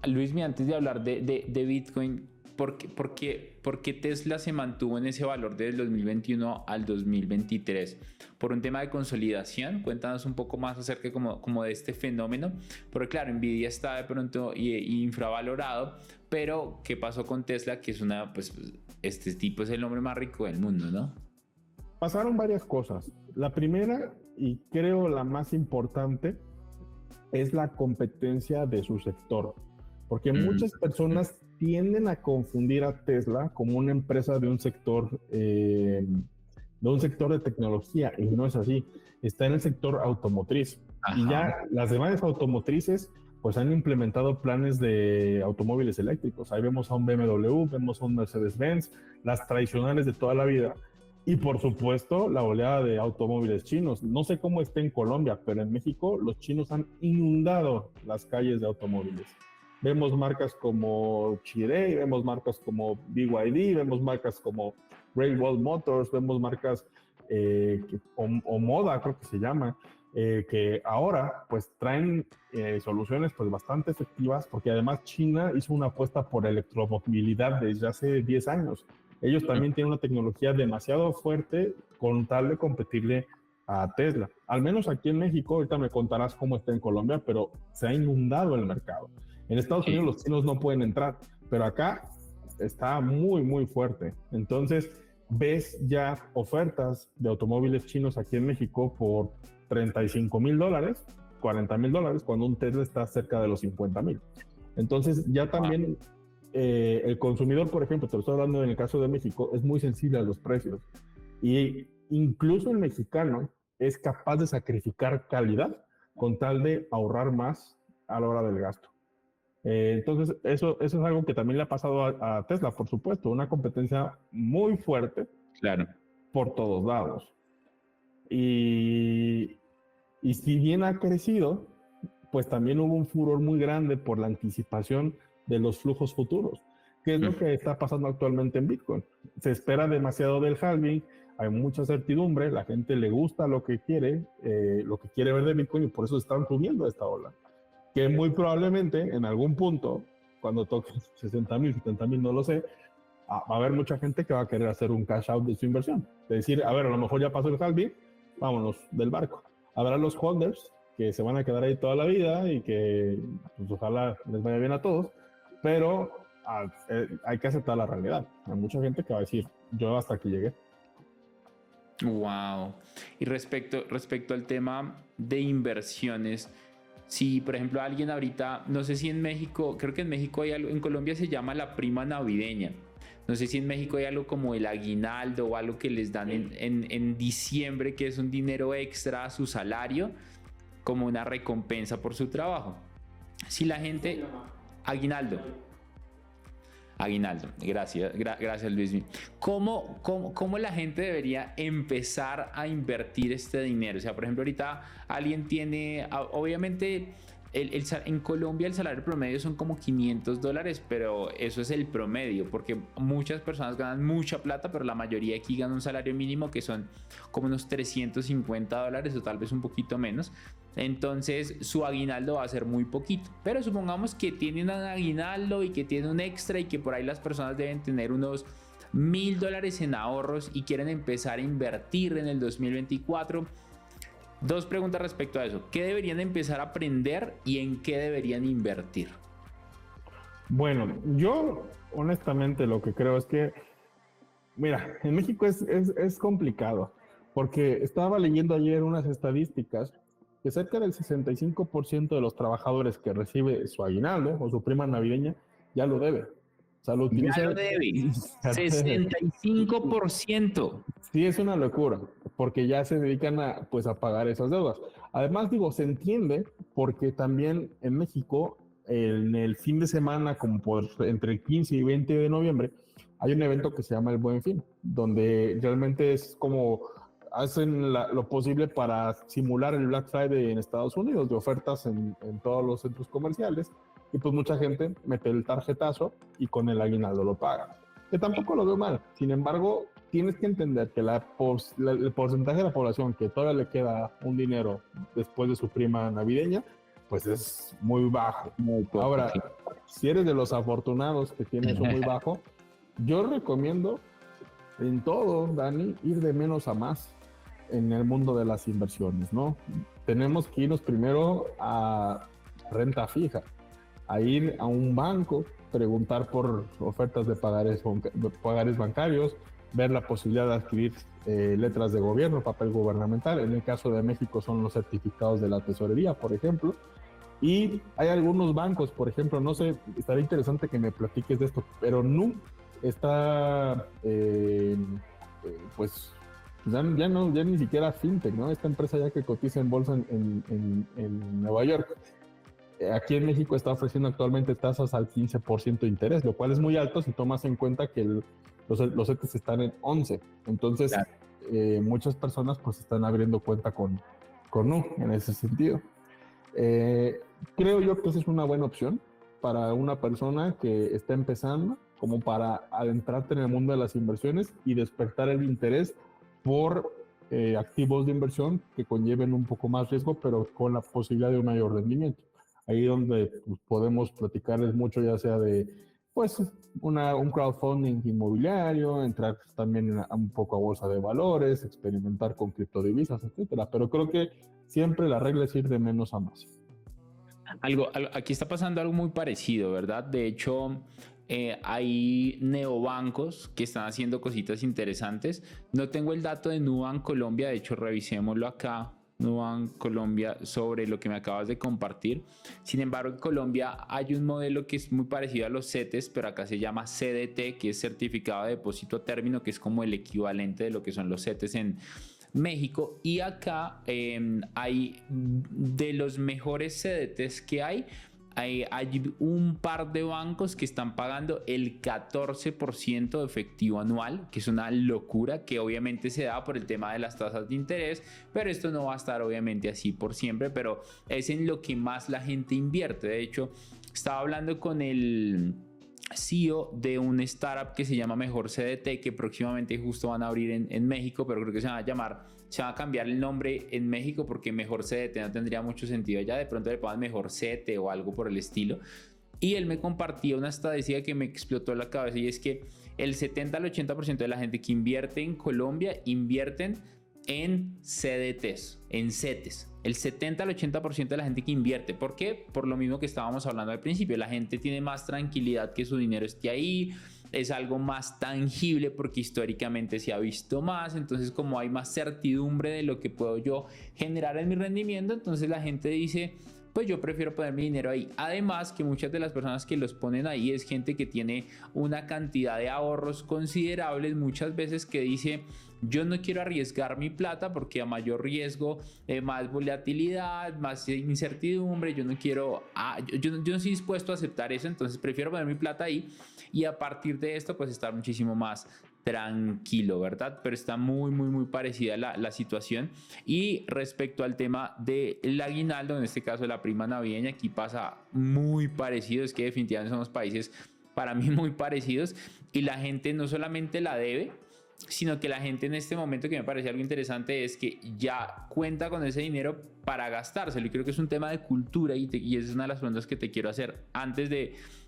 S3: Luis, antes de hablar de Bitcoin, ¿por qué Tesla se mantuvo en ese valor desde el 2021 al 2023? ¿Por un tema de consolidación? Cuéntanos un poco más acerca como de este fenómeno. Porque claro, Nvidia está de pronto infravalorado, pero ¿qué pasó con Tesla? Que es este tipo es el hombre más rico del mundo, ¿no?
S5: Pasaron varias cosas. La primera, y creo la más importante, es la competencia de su sector. Porque muchas personas tienden a confundir a Tesla como una empresa de un sector de tecnología, y no es así. Está en el sector automotriz. Ajá. Y ya las demás automotrices pues han implementado planes de automóviles eléctricos. Ahí vemos a un BMW, vemos a un Mercedes-Benz, las tradicionales de toda la vida. Y por supuesto, la oleada de automóviles chinos. No sé cómo está en Colombia, pero en México los chinos han inundado las calles de automóviles. Vemos marcas como Chery, vemos marcas como BYD, vemos marcas como Railway Motors, vemos marcas o Moda, creo que se llama, que ahora pues traen soluciones pues bastante efectivas, porque además China hizo una apuesta por electromovilidad desde hace 10 años. Ellos también tienen una tecnología demasiado fuerte con tal de competirle a Tesla. Al menos aquí en México, ahorita me contarás cómo está en Colombia, pero se ha inundado el mercado. En Estados Unidos los chinos no pueden entrar, pero acá está muy, muy fuerte. Entonces, ves ya ofertas de automóviles chinos aquí en México por $35,000, $40,000, cuando un Tesla está cerca de los $50,000. Entonces, ya también el consumidor, por ejemplo, te lo estoy hablando en el caso de México, es muy sensible a los precios. Y incluso el mexicano es capaz de sacrificar calidad con tal de ahorrar más a la hora del gasto. Entonces, eso es algo que también le ha pasado a Tesla, por supuesto, una competencia muy fuerte,
S3: claro,
S5: por todos lados. Y si bien ha crecido, pues también hubo un furor muy grande por la anticipación de los flujos futuros, que es lo que está pasando actualmente en Bitcoin. Se espera demasiado del halving, hay mucha certidumbre, la gente le gusta lo que quiere ver de Bitcoin y por eso están subiendo esta ola. Que muy probablemente en algún punto, cuando toque 60,000, 70,000, no lo sé, va a haber mucha gente que va a querer hacer un cash out de su inversión. Es decir, a ver, a lo mejor ya pasó el halving, vámonos del barco. Habrá los holders que se van a quedar ahí toda la vida y que pues, ojalá les vaya bien a todos, pero hay que aceptar la realidad. Hay mucha gente que va a decir, yo hasta aquí llegué.
S3: Wow. Y respecto al tema de inversiones, si por ejemplo alguien ahorita, no sé si en México, creo que en México hay algo, en Colombia se llama la prima navideña. No sé si en México hay algo como el aguinaldo o algo que les dan en diciembre, que es un dinero extra a su salario, como una recompensa por su trabajo. Si la gente... Aguinaldo. Gracias Luis. ¿Cómo la gente debería empezar a invertir este dinero? O sea, por ejemplo, ahorita alguien tiene, obviamente, en Colombia el salario promedio son como $500, pero eso es el promedio, porque muchas personas ganan mucha plata, pero la mayoría aquí gana un salario mínimo que son como unos $350 o tal vez un poquito menos. Entonces su aguinaldo va a ser muy poquito, pero supongamos que tienen un aguinaldo y que tiene un extra y que por ahí las personas deben tener unos $1,000 en ahorros y quieren empezar a invertir en el 2024. Dos preguntas respecto a eso. ¿Qué deberían empezar a aprender y en qué deberían invertir?
S5: Bueno, yo honestamente lo que creo es que, mira, en México es complicado, porque estaba leyendo ayer unas estadísticas que cerca del 65% de los trabajadores que recibe su aguinaldo o su prima navideña ya lo debe. O sea, lo utiliza.
S3: Ya lo debe. 65%.
S5: Sí, es una locura, porque ya se dedican a pagar esas deudas. Además, digo, se entiende porque también en México, en el fin de semana, como entre el 15 y 20 de noviembre, hay un evento que se llama el Buen Fin, donde realmente es como hacen lo posible para simular el Black Friday en Estados Unidos, de ofertas en todos los centros comerciales, y pues mucha gente mete el tarjetazo y con el aguinaldo lo paga. Que tampoco lo veo mal. Sin embargo, tienes que entender que el porcentaje de la población que todavía le queda un dinero después de su prima navideña, pues es muy bajo. Ahora, si eres de los afortunados que tiene eso muy bajo, yo recomiendo en todo, Dani, ir de menos a más en el mundo de las inversiones, ¿no? Tenemos que irnos primero a renta fija, a ir a un banco, preguntar por ofertas de pagares bancarios, ver la posibilidad de adquirir letras de gobierno, papel gubernamental. En el caso de México son los certificados de la tesorería, por ejemplo. Y hay algunos bancos, por ejemplo, no sé, estaría interesante que me platiques de esto, pero NU está, pues, ya ni siquiera fintech, ¿no? Esta empresa ya que cotiza en bolsa en Nueva York. Aquí en México está ofreciendo actualmente tasas al 15% de interés, lo cual es muy alto si tomas en cuenta que los CETES están en 11. Entonces, claro, muchas personas pues están abriendo cuenta con NU en ese sentido. Creo yo que esa es una buena opción para una persona que está empezando, como para adentrarte en el mundo de las inversiones y despertar el interés por activos de inversión que conlleven un poco más riesgo, pero con la posibilidad de un mayor rendimiento. Ahí donde pues, podemos platicarles mucho, ya sea de pues un crowdfunding inmobiliario, entrar también un poco a bolsa de valores, experimentar con criptodivisas, etcétera. Pero creo que siempre la regla es ir de menos a más.
S3: Aquí está pasando algo muy parecido, ¿verdad? De hecho, hay neobancos que están haciendo cositas interesantes. No tengo el dato de Nubank Colombia, de hecho revisémoslo acá, Nubank Colombia, sobre lo que me acabas de compartir. Sin embargo, en Colombia hay un modelo que es muy parecido a los CETES, pero acá se llama CDT, que es Certificado de Depósito a Término, que es como el equivalente de lo que son los CETES en México. Y acá hay de los mejores CDTs que hay un par de bancos que están pagando el 14% de efectivo anual, que es una locura, que obviamente se da por el tema de las tasas de interés, pero esto no va a estar obviamente así por siempre, pero es en lo que más la gente invierte. De hecho, estaba hablando con el CEO de un startup que se llama Mejor CDT, que próximamente justo van a abrir en México, pero creo que se va a cambiar el nombre en México porque Mejor CDT no tendría mucho sentido allá, de pronto le pongan Mejor CT o algo por el estilo. Y él me compartía una estadística que me explotó la cabeza, y es que el 70 al 80% de la gente que invierte en Colombia invierten en CDTs, en CETES. El 70 al 80% de la gente que invierte. ¿Por qué? Por lo mismo que estábamos hablando al principio. La gente tiene más tranquilidad que su dinero esté ahí. Es algo más tangible porque históricamente se ha visto más. Entonces, como hay más certidumbre de lo que puedo yo generar en mi rendimiento, entonces la gente dice, pues yo prefiero poner mi dinero ahí. Además que muchas de las personas que los ponen ahí es gente que tiene una cantidad de ahorros considerables, muchas veces, que dice, yo no quiero arriesgar mi plata porque a mayor riesgo, más volatilidad, más incertidumbre, yo no quiero, yo no estoy dispuesto a aceptar eso, entonces prefiero poner mi plata ahí y a partir de esto pues estar muchísimo más tranquilo, ¿verdad? Pero está muy parecida la situación. Y respecto al tema del aguinaldo, en este caso la prima navideña, aquí pasa muy parecido. Es que definitivamente somos países para mí muy parecidos y la gente no solamente la debe, sino que la gente en este momento, que me parece algo interesante, es que ya cuenta con ese dinero para gastárselo. Y creo que es un tema de cultura y esa es una de las preguntas que te quiero hacer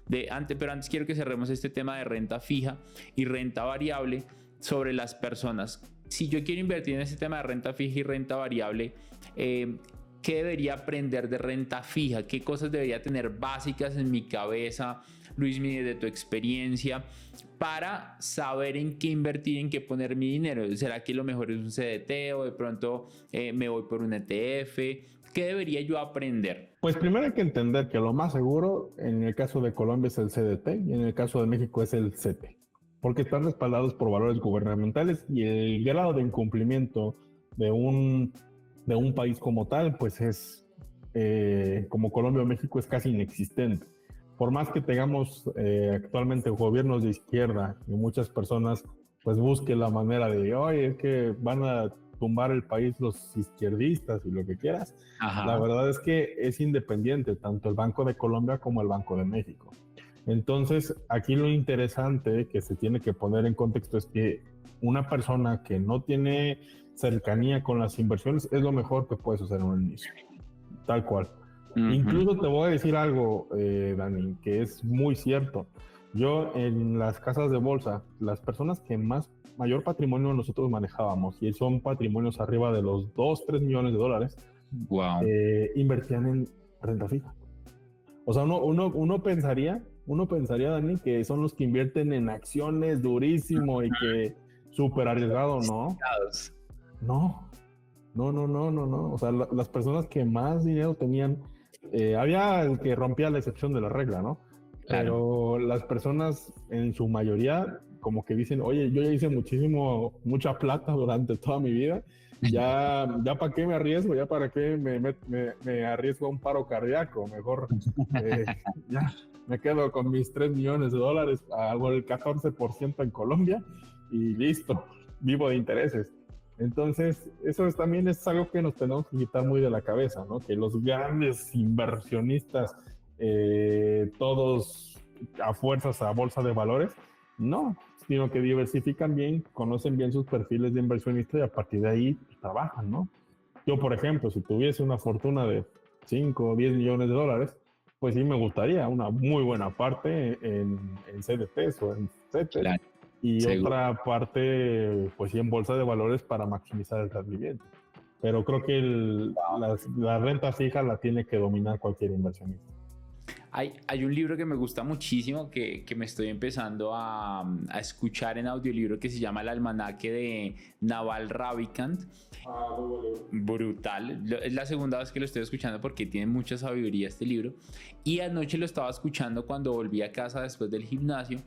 S3: pero antes quiero que cerremos este tema de renta fija y renta variable sobre las personas. Si yo quiero invertir en este tema de renta fija y renta variable, ¿qué debería aprender de renta fija? ¿Qué cosas debería tener básicas en mi cabeza, Luis, de tu experiencia, para saber en qué invertir, en qué poner mi dinero? ¿Será que lo mejor es un CDT o de pronto me voy por un ETF? ¿Qué debería yo aprender?
S5: Pues primero hay que entender que lo más seguro en el caso de Colombia es el CDT y en el caso de México es el CETE, porque están respaldados por valores gubernamentales y el grado de incumplimiento de un país como tal, pues es, como Colombia o México, es casi inexistente. Por más que tengamos actualmente gobiernos de izquierda y muchas personas pues busquen la manera de, oye, es que van a tumbar el país los izquierdistas y lo que quieras. Ajá. La verdad es que es independiente tanto el Banco de Colombia como el Banco de México. Entonces, aquí lo interesante que se tiene que poner en contexto es que una persona que no tiene cercanía con las inversiones es lo mejor que puedes hacer en un inicio, tal cual. Incluso te voy a decir algo, Dani, que es muy cierto. Yo en las casas de bolsa, las personas que mayor patrimonio nosotros manejábamos, y son patrimonios arriba de los 2-3 millones de dólares, wow, invertían en renta fija. O sea, uno pensaría, Dani, que son los que invierten en acciones durísimo y que súper arriesgado, ¿no? No. O sea, las personas que más dinero tenían, había el que rompía la excepción de la regla, ¿no? Claro. Pero las personas en su mayoría como que dicen, oye, yo ya hice mucha plata durante toda mi vida, ya para qué me arriesgo, ya para qué me arriesgo a un paro cardíaco, mejor ya me quedo con mis 3 millones de dólares, hago el 14% en Colombia y listo, vivo de intereses. Entonces, eso también es algo que nos tenemos que quitar muy de la cabeza, ¿no? Que los grandes inversionistas, todos a fuerzas a bolsa de valores, no, sino que diversifican bien, conocen bien sus perfiles de inversionista y a partir de ahí trabajan, ¿no? Yo, por ejemplo, si tuviese una fortuna de 5 o 10 millones de dólares, pues sí me gustaría una muy buena parte en CDTs o en CETES. Claro. Y seguro, otra parte, pues sí, en bolsa de valores para maximizar el rendimiento. Pero creo que la renta fija la tiene que dominar cualquier inversionista.
S3: Hay un libro que me gusta muchísimo que me estoy empezando a escuchar en audiolibro que se llama El Almanaque de Naval Ravikant. Brutal. Es la segunda vez que lo estoy escuchando porque tiene mucha sabiduría este libro. Y anoche lo estaba escuchando cuando volví a casa después del gimnasio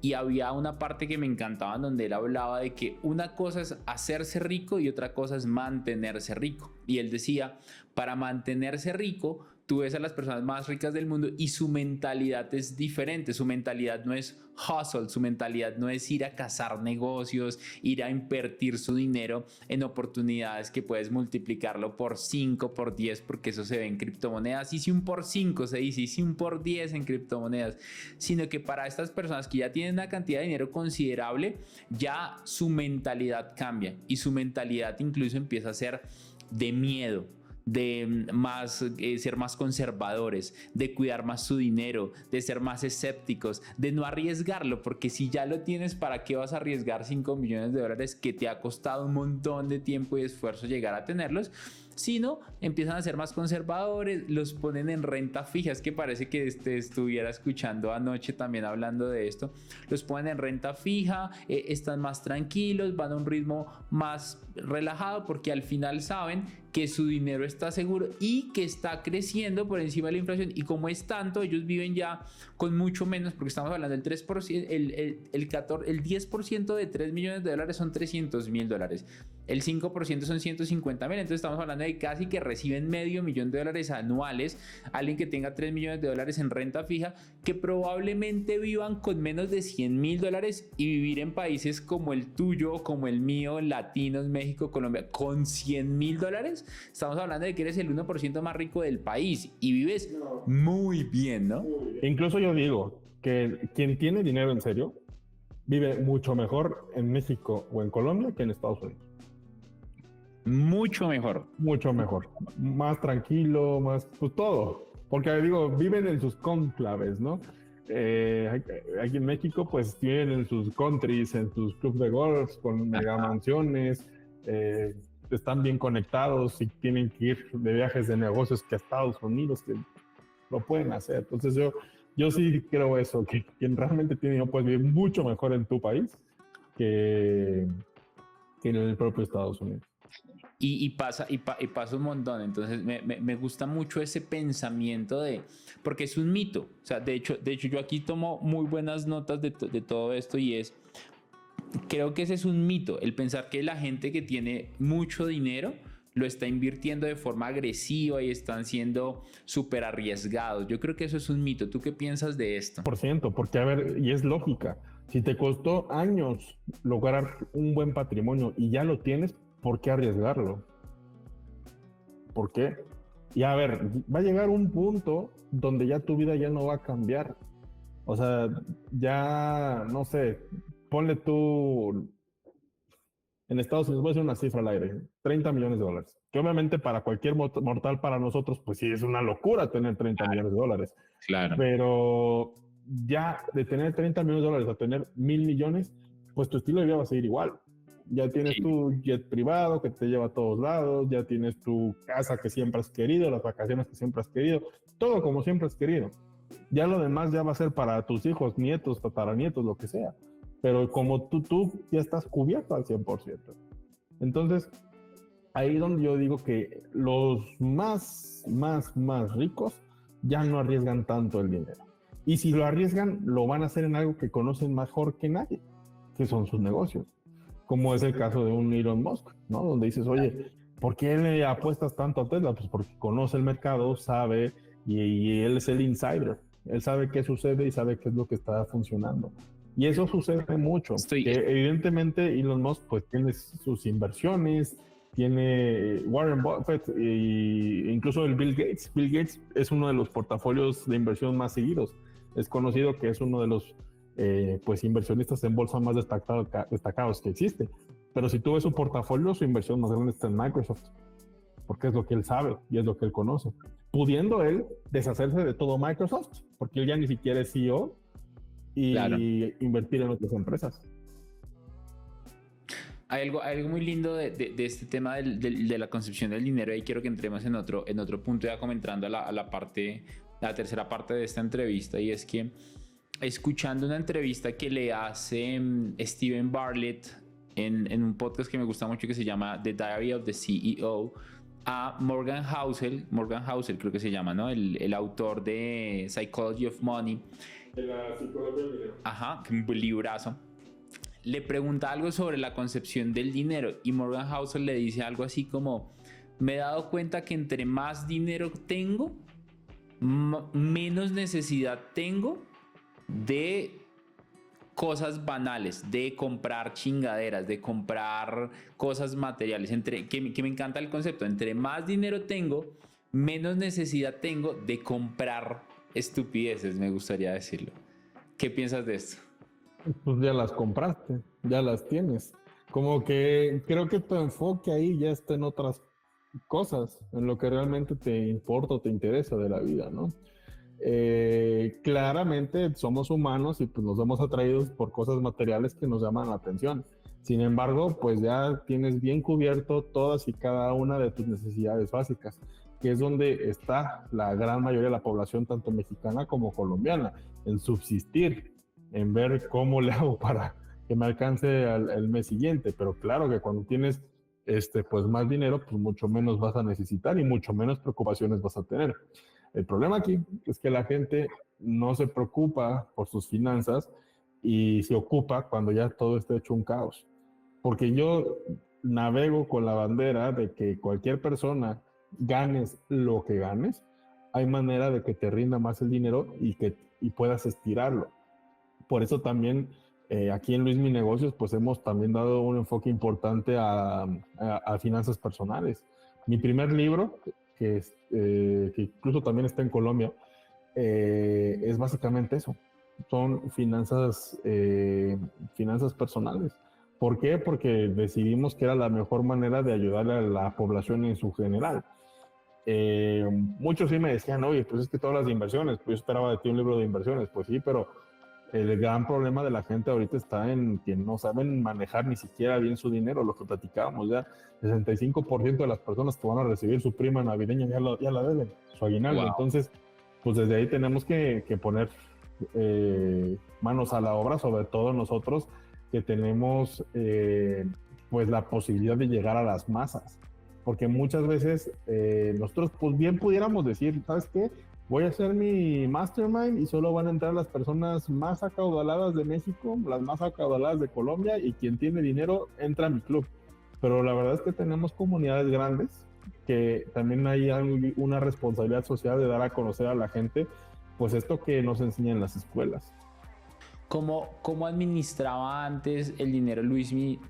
S3: y había una parte que me encantaba donde él hablaba de que una cosa es hacerse rico y otra cosa es mantenerse rico. Y él decía, para mantenerse rico, tú ves a las personas más ricas del mundo y su mentalidad es diferente. Su mentalidad no es hustle, su mentalidad no es ir a cazar negocios, ir a invertir su dinero en oportunidades que puedes multiplicarlo por 5, por 10, porque eso se ve en criptomonedas. Y si un por 5 se dice, y si un por 10 en criptomonedas, sino que para estas personas que ya tienen una cantidad de dinero considerable, ya su mentalidad cambia y su mentalidad incluso empieza a ser de miedo, de ser más conservadores, de cuidar más su dinero, de ser más escépticos, de no arriesgarlo, porque si ya lo tienes, ¿para qué vas a arriesgar 5 millones de dólares que te ha costado un montón de tiempo y esfuerzo llegar a tenerlos? Sino empiezan a ser más conservadores, los ponen en renta fija. Es que parece que estuviera escuchando anoche también hablando de esto. Los ponen en renta fija, están más tranquilos, van a un ritmo más relajado, porque al final saben que su dinero está seguro y que está creciendo por encima de la inflación. Y como es tanto, ellos viven ya con mucho menos, porque estamos hablando del 3%, el 10% de 3 millones de dólares son $300,000. El 5% son 150,000. Entonces estamos hablando de casi que reciben $500,000 anuales. Alguien que tenga 3 millones de dólares en renta fija, que probablemente vivan con menos de $100,000, y vivir en países como el tuyo, como el mío, latinos, México, Colombia, con $100,000. Estamos hablando de que eres el 1% más rico del país y vives muy bien, ¿no?
S5: Incluso yo digo que quien tiene dinero en serio vive mucho mejor en México o en Colombia que en Estados Unidos.
S3: Mucho mejor.
S5: Mucho mejor. Más tranquilo, más, pues todo. Porque digo, viven en sus cónclaves, ¿no? Aquí en México, pues viven en sus countries, en sus clubs de golf, con mega mansiones, están bien conectados y tienen que ir de viajes de negocios que a Estados Unidos, que lo pueden hacer. Entonces yo sí creo eso, que quien realmente tiene dinero puede vivir mucho mejor en tu país que en el propio Estados Unidos.
S3: Y pasa un montón. Entonces me gusta mucho ese pensamiento porque es un mito. O sea, de hecho yo aquí tomo muy buenas notas de todo esto, y creo que ese es un mito, el pensar que la gente que tiene mucho dinero lo está invirtiendo de forma agresiva y están siendo súper arriesgados. Yo creo que eso es un mito. ¿Tú qué piensas de esto?
S5: %, porque a ver, y es lógica, si te costó años lograr un buen patrimonio y ya lo tienes, ¿por qué arriesgarlo? ¿Por qué? Y a ver, va a llegar un punto donde ya tu vida ya no va a cambiar. O sea, ya, no sé, ponle tú, en Estados Unidos, voy a decir una cifra al aire, $30 millones, que obviamente para cualquier mortal, para nosotros, pues sí, es una locura tener $30 millones.
S3: Claro.
S5: Pero ya de tener $30 millones a tener 1,000 millones, pues tu estilo de vida va a seguir igual. Ya tienes tu jet privado que te lleva a todos lados, ya tienes tu casa que siempre has querido, las vacaciones que siempre has querido, todo como siempre has querido. Ya lo demás ya va a ser para tus hijos, nietos, tataranietos, lo que sea. Pero como tú ya estás cubierto al 100%. Entonces, ahí es donde yo digo que los más ricos ya no arriesgan tanto el dinero. Y si lo arriesgan, lo van a hacer en algo que conocen mejor que nadie, que son sus negocios. Como es el caso de un Elon Musk, ¿no? Donde dices, oye, ¿por qué le apuestas tanto a Tesla? Pues porque conoce el mercado, sabe, y él es el insider. Él sabe qué sucede y sabe qué es lo que está funcionando. Y eso sucede mucho. Que evidentemente Elon Musk pues tiene sus inversiones, tiene Warren Buffett e incluso el Bill Gates. Bill Gates es uno de los portafolios de inversión más seguidos. Es conocido que es uno de los pues inversionistas en bolsa más destacados que existe. Pero si tú ves su portafolio, su inversión más grande está en Microsoft, porque es lo que él sabe y es lo que él conoce. Pudiendo él deshacerse de todo Microsoft, porque él ya ni siquiera es CEO, y invertir en otras empresas.
S3: Hay algo muy lindo de este tema de la concepción del dinero, y quiero que entremos en otro punto, ya comentando a la tercera parte de esta entrevista, y es que escuchando una entrevista que le hace Steven Bartlett en un podcast que me gusta mucho que se llama The Diary of the CEO, a Morgan Housel creo que se llama, ¿no? El autor de Psychology of Money.
S5: De la psicología del dinero.
S3: Ajá, un librazo. Le pregunta algo sobre la concepción del dinero y Morgan Housel le dice algo así como: me he dado cuenta que entre más dinero tengo, menos necesidad tengo de cosas banales, de comprar chingaderas, de comprar cosas materiales, que me encanta el concepto, entre más dinero tengo, menos necesidad tengo de comprar estupideces, me gustaría decirlo. ¿Qué piensas de esto?
S5: Pues ya las compraste, ya las tienes. Como que creo que tu enfoque ahí ya está en otras cosas, en lo que realmente te importa o te interesa de la vida, ¿no? Claramente somos humanos y pues nos vemos atraídos por cosas materiales que nos llaman la atención. Sin embargo, pues ya tienes bien cubierto todas y cada una de tus necesidades básicas, que es donde está la gran mayoría de la población, tanto mexicana como colombiana, en subsistir, en ver cómo le hago para que me alcance el mes siguiente. Pero claro que cuando tienes pues más dinero, pues mucho menos vas a necesitar y mucho menos preocupaciones vas a tener. El problema aquí es que la gente no se preocupa por sus finanzas y se ocupa cuando ya todo está hecho un caos. Porque yo navego con la bandera de que cualquier persona, ganes lo que ganes, hay manera de que te rinda más el dinero y puedas estirarlo. Por eso también aquí en Luis Mi Negocios pues hemos también dado un enfoque importante a finanzas personales. Mi primer libro, que incluso también está en Colombia, es básicamente eso. Son finanzas personales. ¿Por qué? Porque decidimos que era la mejor manera de ayudar a la población en su general. Muchos sí me decían, oye, pues es que todas las inversiones, pues yo esperaba de ti un libro de inversiones. Pues sí, pero el gran problema de la gente ahorita está en que no saben manejar ni siquiera bien su dinero, lo que platicábamos ya. 65% de las personas que van a recibir su prima navideña ya la deben, su aguinaldo. Wow. Entonces, pues desde ahí tenemos que poner manos a la obra, sobre todo nosotros que tenemos pues la posibilidad de llegar a las masas. Porque muchas veces nosotros pues bien pudiéramos decir, ¿sabes qué? Voy a hacer mi mastermind y solo van a entrar las personas más acaudaladas de México, las más acaudaladas de Colombia, y quien tiene dinero entra a mi club. Pero la verdad es que tenemos comunidades grandes que también hay una responsabilidad social de dar a conocer a la gente pues esto que nos enseñan en las escuelas.
S3: ¿Cómo administraba antes el dinero Luis Mi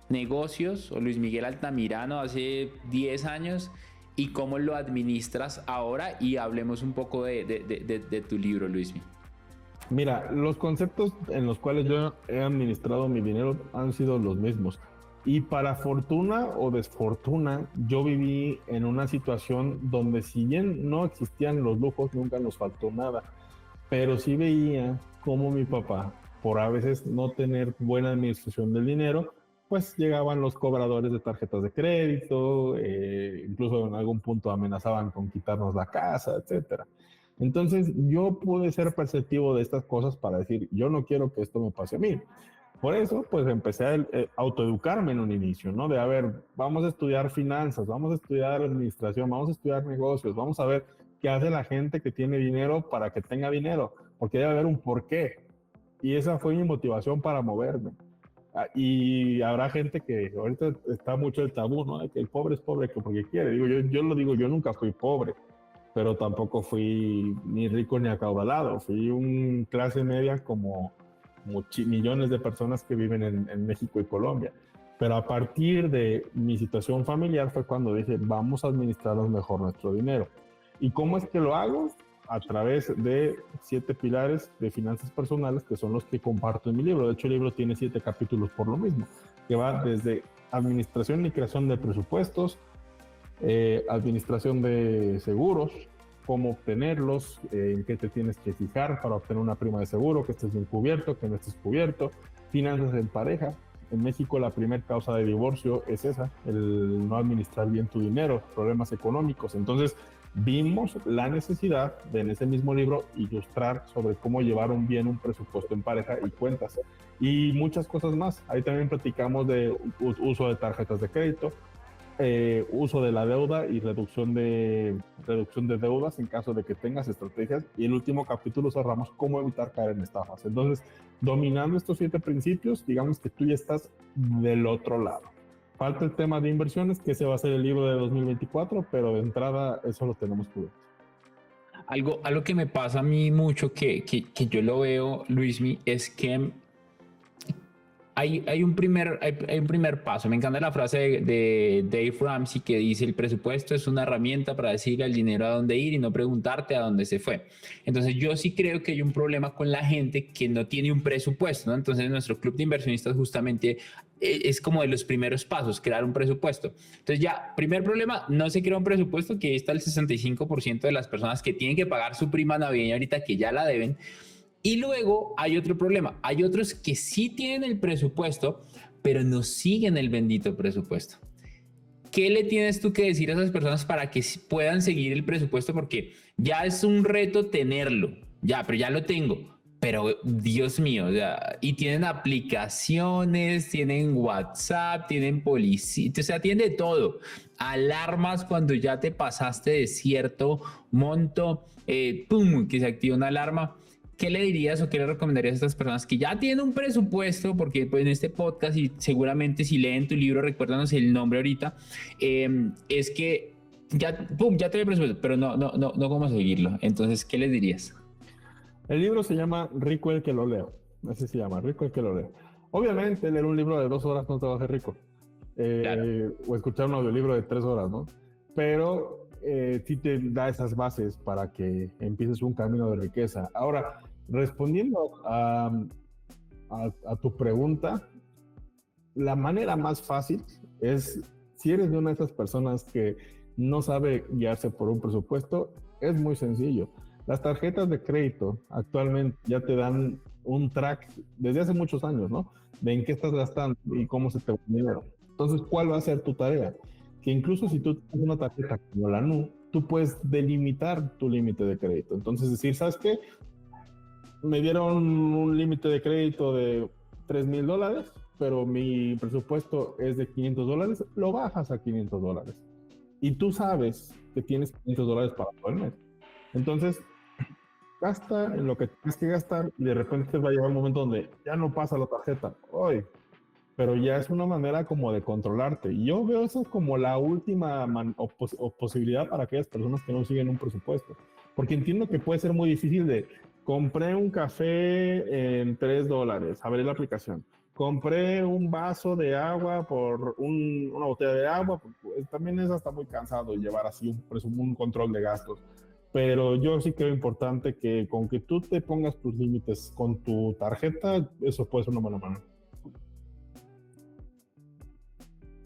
S3: Negocios o Luis Miguel Altamirano hace 10 años? ¿Y cómo lo administras ahora? Y hablemos un poco de tu libro, Luismi.
S5: Mira, los conceptos en los cuales yo he administrado mi dinero han sido los mismos. Y para fortuna o desfortuna, yo viví en una situación donde si bien no existían los lujos, nunca nos faltó nada. Pero sí veía cómo mi papá, por a veces no tener buena administración del dinero, pues llegaban los cobradores de tarjetas de crédito, incluso en algún punto amenazaban con quitarnos la casa, etcétera. Entonces yo pude ser perceptivo de estas cosas para decir, yo no quiero que esto me pase a mí. Por eso, pues empecé a autoeducarme en un inicio, ¿no? De, a ver, vamos a estudiar finanzas, vamos a estudiar administración, vamos a estudiar negocios, vamos a ver qué hace la gente que tiene dinero para que tenga dinero, porque debe haber un porqué. Y esa fue mi motivación para moverme. Y habrá gente que ahorita está mucho el tabú, ¿no? De que el pobre es pobre porque quiere. Digo, yo lo digo, yo nunca fui pobre, pero tampoco fui ni rico ni acaudalado. Fui un clase media como millones de personas que viven en México y Colombia. Pero a partir de mi situación familiar fue cuando dije, vamos a administrarnos mejor nuestro dinero. ¿Y cómo es que lo hago? A través de 7 pilares de finanzas personales, que son los que comparto en mi libro. De hecho, el libro tiene 7 capítulos por lo mismo, que va desde administración y creación de presupuestos, administración de seguros, cómo obtenerlos, en qué te tienes que fijar para obtener una prima de seguro, que estés bien cubierto, que no estés cubierto, finanzas en pareja. En México la primera causa de divorcio es esa, el no administrar bien tu dinero, problemas económicos. Entonces, vimos la necesidad de en ese mismo libro ilustrar sobre cómo llevar bien un presupuesto en pareja y cuentas y muchas cosas más. Ahí también platicamos de uso de tarjetas de crédito, uso de la deuda y reducción de deudas en caso de que tengas estrategias, y el último capítulo cerramos cómo evitar caer en estafas. Entonces, dominando estos 7 principios, digamos que tú ya estás del otro lado. Falta el tema de inversiones, que ese va a ser el libro de 2024, pero de entrada eso lo tenemos cubierto.
S3: Algo que me pasa a mí mucho, que yo lo veo, Luismi, es que hay un primer paso. Me encanta la frase de Dave Ramsey que dice: el presupuesto es una herramienta para decirle al dinero a dónde ir y no preguntarte a dónde se fue. Entonces yo sí creo que hay un problema con la gente que no tiene un presupuesto, ¿no? Entonces nuestro club de inversionistas justamente es como de los primeros pasos, crear un presupuesto. Entonces ya, primer problema, no se crea un presupuesto, que ahí está el 65% de las personas que tienen que pagar su prima navideña ahorita, que ya la deben. Y luego hay otro problema, hay otros que sí tienen el presupuesto, pero no siguen el bendito presupuesto. ¿Qué le tienes tú que decir a esas personas para que puedan seguir el presupuesto? Porque ya es un reto tenerlo, ya, pero ya lo tengo. Pero Dios mío, o sea, y tienen aplicaciones, tienen WhatsApp, tienen policía, o sea, tienen de todo. Alarmas cuando ya te pasaste de cierto monto, ¡pum!, que se activa una alarma. ¿Qué le dirías o qué le recomendarías a estas personas que ya tienen un presupuesto? Porque pues, en este podcast, y seguramente si leen tu libro, recuérdanos el nombre ahorita, es que ya, ¡pum!, ya tiene presupuesto, pero no cómo seguirlo. Entonces, ¿qué les dirías?
S5: El libro se llama Rico el que lo leo. Así se llama, Rico el que lo leo. Obviamente, leer un libro de 2 horas no te va a hacer rico. Claro. O escuchar un audiolibro de 3 horas, ¿no? Pero sí te da esas bases para que empieces un camino de riqueza. Ahora, respondiendo a tu pregunta, la manera más fácil es, si eres de una de esas personas que no sabe guiarse por un presupuesto, es muy sencillo. Las tarjetas de crédito actualmente ya te dan un track desde hace muchos años, ¿no? De en qué estás gastando y cómo se te va el dinero. Entonces, ¿cuál va a ser tu tarea? Que incluso si tú tienes una tarjeta como la NU, tú puedes delimitar tu límite de crédito. Entonces, decir, ¿sabes qué? Me dieron un límite de crédito de $3,000, pero mi presupuesto es de $500, lo bajas a $500. Y tú sabes que tienes $500 para todo el mes. Entonces, gasta en lo que tienes que gastar y de repente va a llegar un momento donde ya no pasa la tarjeta. Hoy, pero ya es una manera como de controlarte. Y yo veo eso como la última posibilidad para aquellas personas que no siguen un presupuesto. Porque entiendo que puede ser muy difícil de, compré un café en $3, abrí la aplicación. Compré un vaso de agua por una botella de agua. Pues, también es hasta muy cansado llevar así un control de gastos. Pero yo sí creo importante que con que tú te pongas tus límites con tu tarjeta, eso puede ser una buena manera.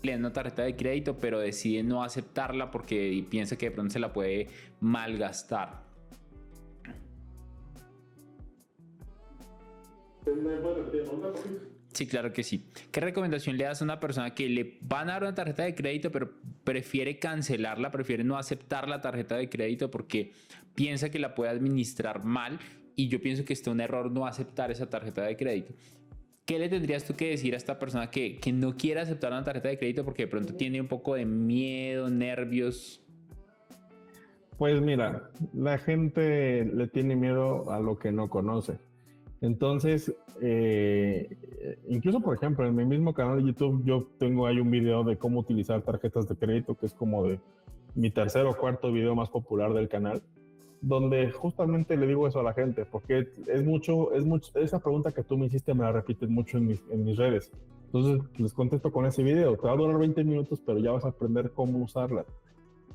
S3: Le dan una tarjeta de crédito, pero decide no aceptarla porque piensa que de pronto se la puede malgastar. Sí, claro que sí. ¿Qué recomendación le das a una persona que le van a dar una tarjeta de crédito, pero prefiere cancelarla, prefiere no aceptar la tarjeta de crédito porque piensa que la puede administrar mal? Y yo pienso que está un error no aceptar esa tarjeta de crédito. ¿Qué le tendrías tú que decir a esta persona que no quiere aceptar una tarjeta de crédito porque de pronto tiene un poco de miedo, nervios?
S5: Pues mira, la gente le tiene miedo a lo que no conoce. Entonces, incluso por ejemplo, en mi mismo canal de YouTube, yo tengo ahí un video de cómo utilizar tarjetas de crédito, que es como de mi tercer o cuarto video más popular del canal, donde justamente le digo eso a la gente, porque es mucho, esa pregunta que tú me hiciste me la repites mucho en mis redes. Entonces, les contesto con ese video. Te va a durar 20 minutos, pero ya vas a aprender cómo usarlas.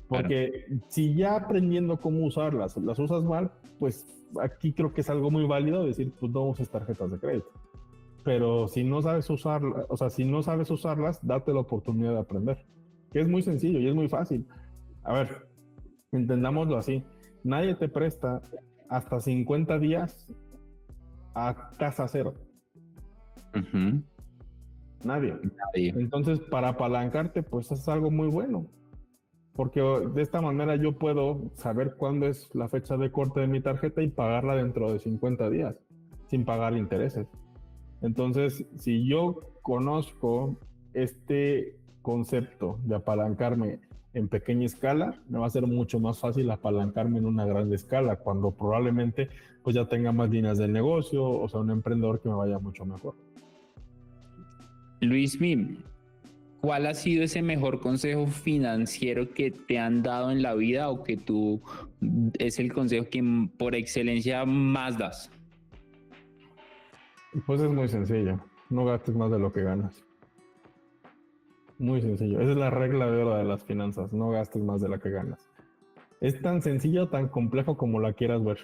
S5: Porque si ya aprendiendo cómo usarlas, las usas mal, pues aquí creo que es algo muy válido decir, pues no uses tarjetas de crédito. Pero si no sabes usarlas, o sea, si no sabes usarlas, date la oportunidad de aprender. Que es muy sencillo y es muy fácil. A ver, entendámoslo así. Nadie te presta hasta 50 días a tasa cero.
S3: Uh-huh.
S5: Nadie. Entonces, para apalancarte, pues es algo muy bueno. Porque de esta manera yo puedo saber cuándo es la fecha de corte de mi tarjeta y pagarla dentro de 50 días, sin pagar intereses. Entonces, si yo conozco este concepto de apalancarme en pequeña escala, me va a ser mucho más fácil apalancarme en una gran escala, cuando probablemente pues ya tenga más líneas de negocio, o sea, un emprendedor que me vaya mucho mejor.
S3: Luismi, ¿Cuál ha sido ese mejor consejo financiero que te han dado en la vida o que tú es el consejo que por excelencia más das?
S5: Pues es muy sencillo, no gastes más de lo que ganas. Muy sencillo, esa es la regla de oro de las finanzas, no gastes más de lo que ganas. Es tan sencillo, tan complejo como la quieras ver,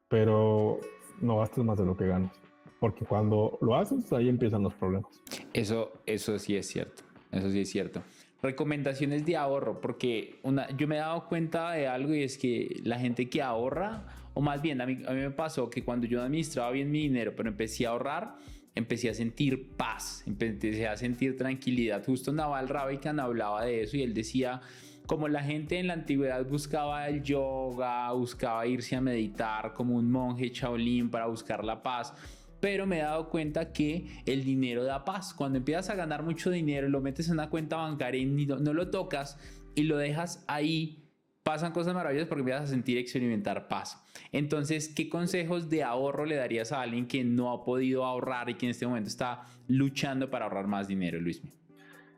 S5: pero no gastes más de lo que ganas, porque cuando lo haces, ahí empiezan los problemas.
S3: Eso sí es cierto, eso sí es cierto. Recomendaciones de ahorro, porque yo me he dado cuenta de algo y es que la gente que ahorra, o más bien a mí me pasó que cuando yo administraba bien mi dinero, pero empecé a ahorrar, empecé a sentir paz, empecé a sentir tranquilidad. Justo Naval Ravikant hablaba de eso y él decía, como la gente en la antigüedad buscaba el yoga, buscaba irse a meditar como un monje Shaolin para buscar la paz, pero me he dado cuenta que el dinero da paz. Cuando empiezas a ganar mucho dinero, lo metes en una cuenta bancaria y no lo tocas y lo dejas ahí, pasan cosas maravillosas porque empiezas a sentir y experimentar paz. Entonces, ¿qué consejos de ahorro le darías a alguien que no ha podido ahorrar y que en este momento está luchando para ahorrar más dinero, Luismi?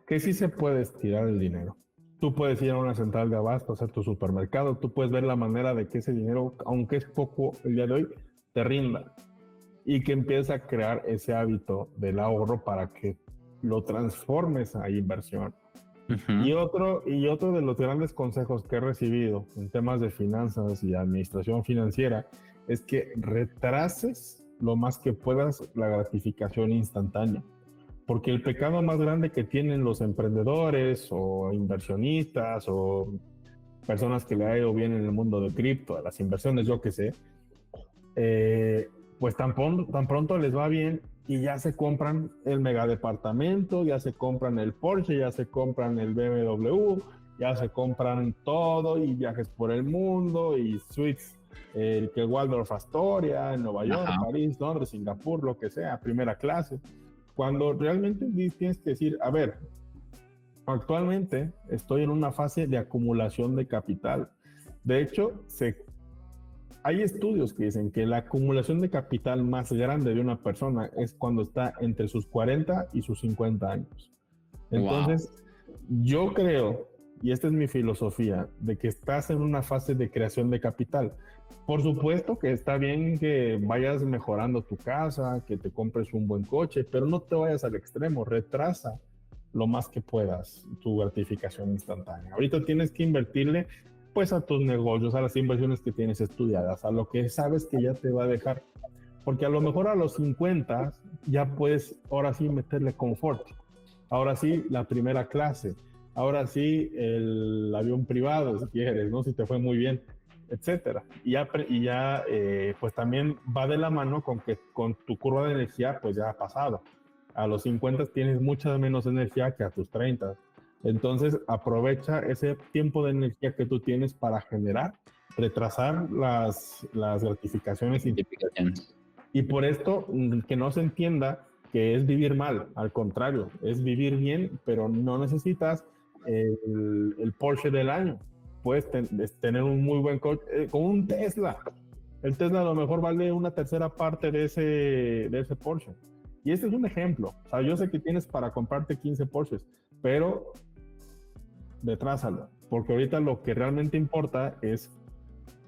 S5: Que sí se puede estirar el dinero. Tú puedes ir a una central de abasto, hacer tu supermercado, tú puedes ver la manera de que ese dinero, aunque es poco el día de hoy, te rinda. Y que empieces a crear ese hábito del ahorro para que lo transformes a inversión.
S3: Uh-huh.
S5: Y otro de los grandes consejos que he recibido en temas de finanzas y administración financiera es que retrases lo más que puedas la gratificación instantánea. Porque el pecado más grande que tienen los emprendedores o inversionistas o personas que le ha ido bien en el mundo de cripto, a las inversiones, yo qué sé, pues tan pronto les va bien y ya se compran el megadepartamento, ya se compran el Porsche, ya se compran el BMW, ya se compran todo y viajes por el mundo y suites, el que Waldorf Astoria, en Nueva York, París, Londres, Singapur, lo que sea, primera clase. Cuando realmente tienes que decir, a ver, actualmente estoy en una fase de acumulación de capital. De hecho, hay estudios que dicen que la acumulación de capital más grande de una persona es cuando está entre sus 40 y sus 50 años. Entonces, yo creo, y esta es mi filosofía, de que estás en una fase de creación de capital. Por supuesto que está bien que vayas mejorando tu casa, que te compres un buen coche, pero no te vayas al extremo, retrasa lo más que puedas tu gratificación instantánea. Ahorita tienes que invertirle pues a tus negocios, a las inversiones que tienes estudiadas, a lo que sabes que ya te va a dejar. Porque a lo mejor a los 50 ya puedes ahora sí meterle confort. Ahora sí la primera clase. Ahora sí el avión privado, si quieres, ¿no? Si te fue muy bien, etcétera. Y ya pues también va de la mano con que con tu curva de energía pues ya ha pasado. A los 50 tienes mucha menos energía que a tus 30. Entonces aprovecha ese tiempo de energía que tú tienes para generar, retrasar las gratificaciones. Y por esto que no se entienda que es vivir mal, al contrario, es vivir bien, pero no necesitas el Porsche del año. Puedes tener un muy buen coche, con un Tesla. El Tesla a lo mejor vale una tercera parte de ese Porsche. Y este es un ejemplo. O sea, yo sé que tienes para comprarte 15 Porsches, pero retrásalo, porque ahorita lo que realmente importa es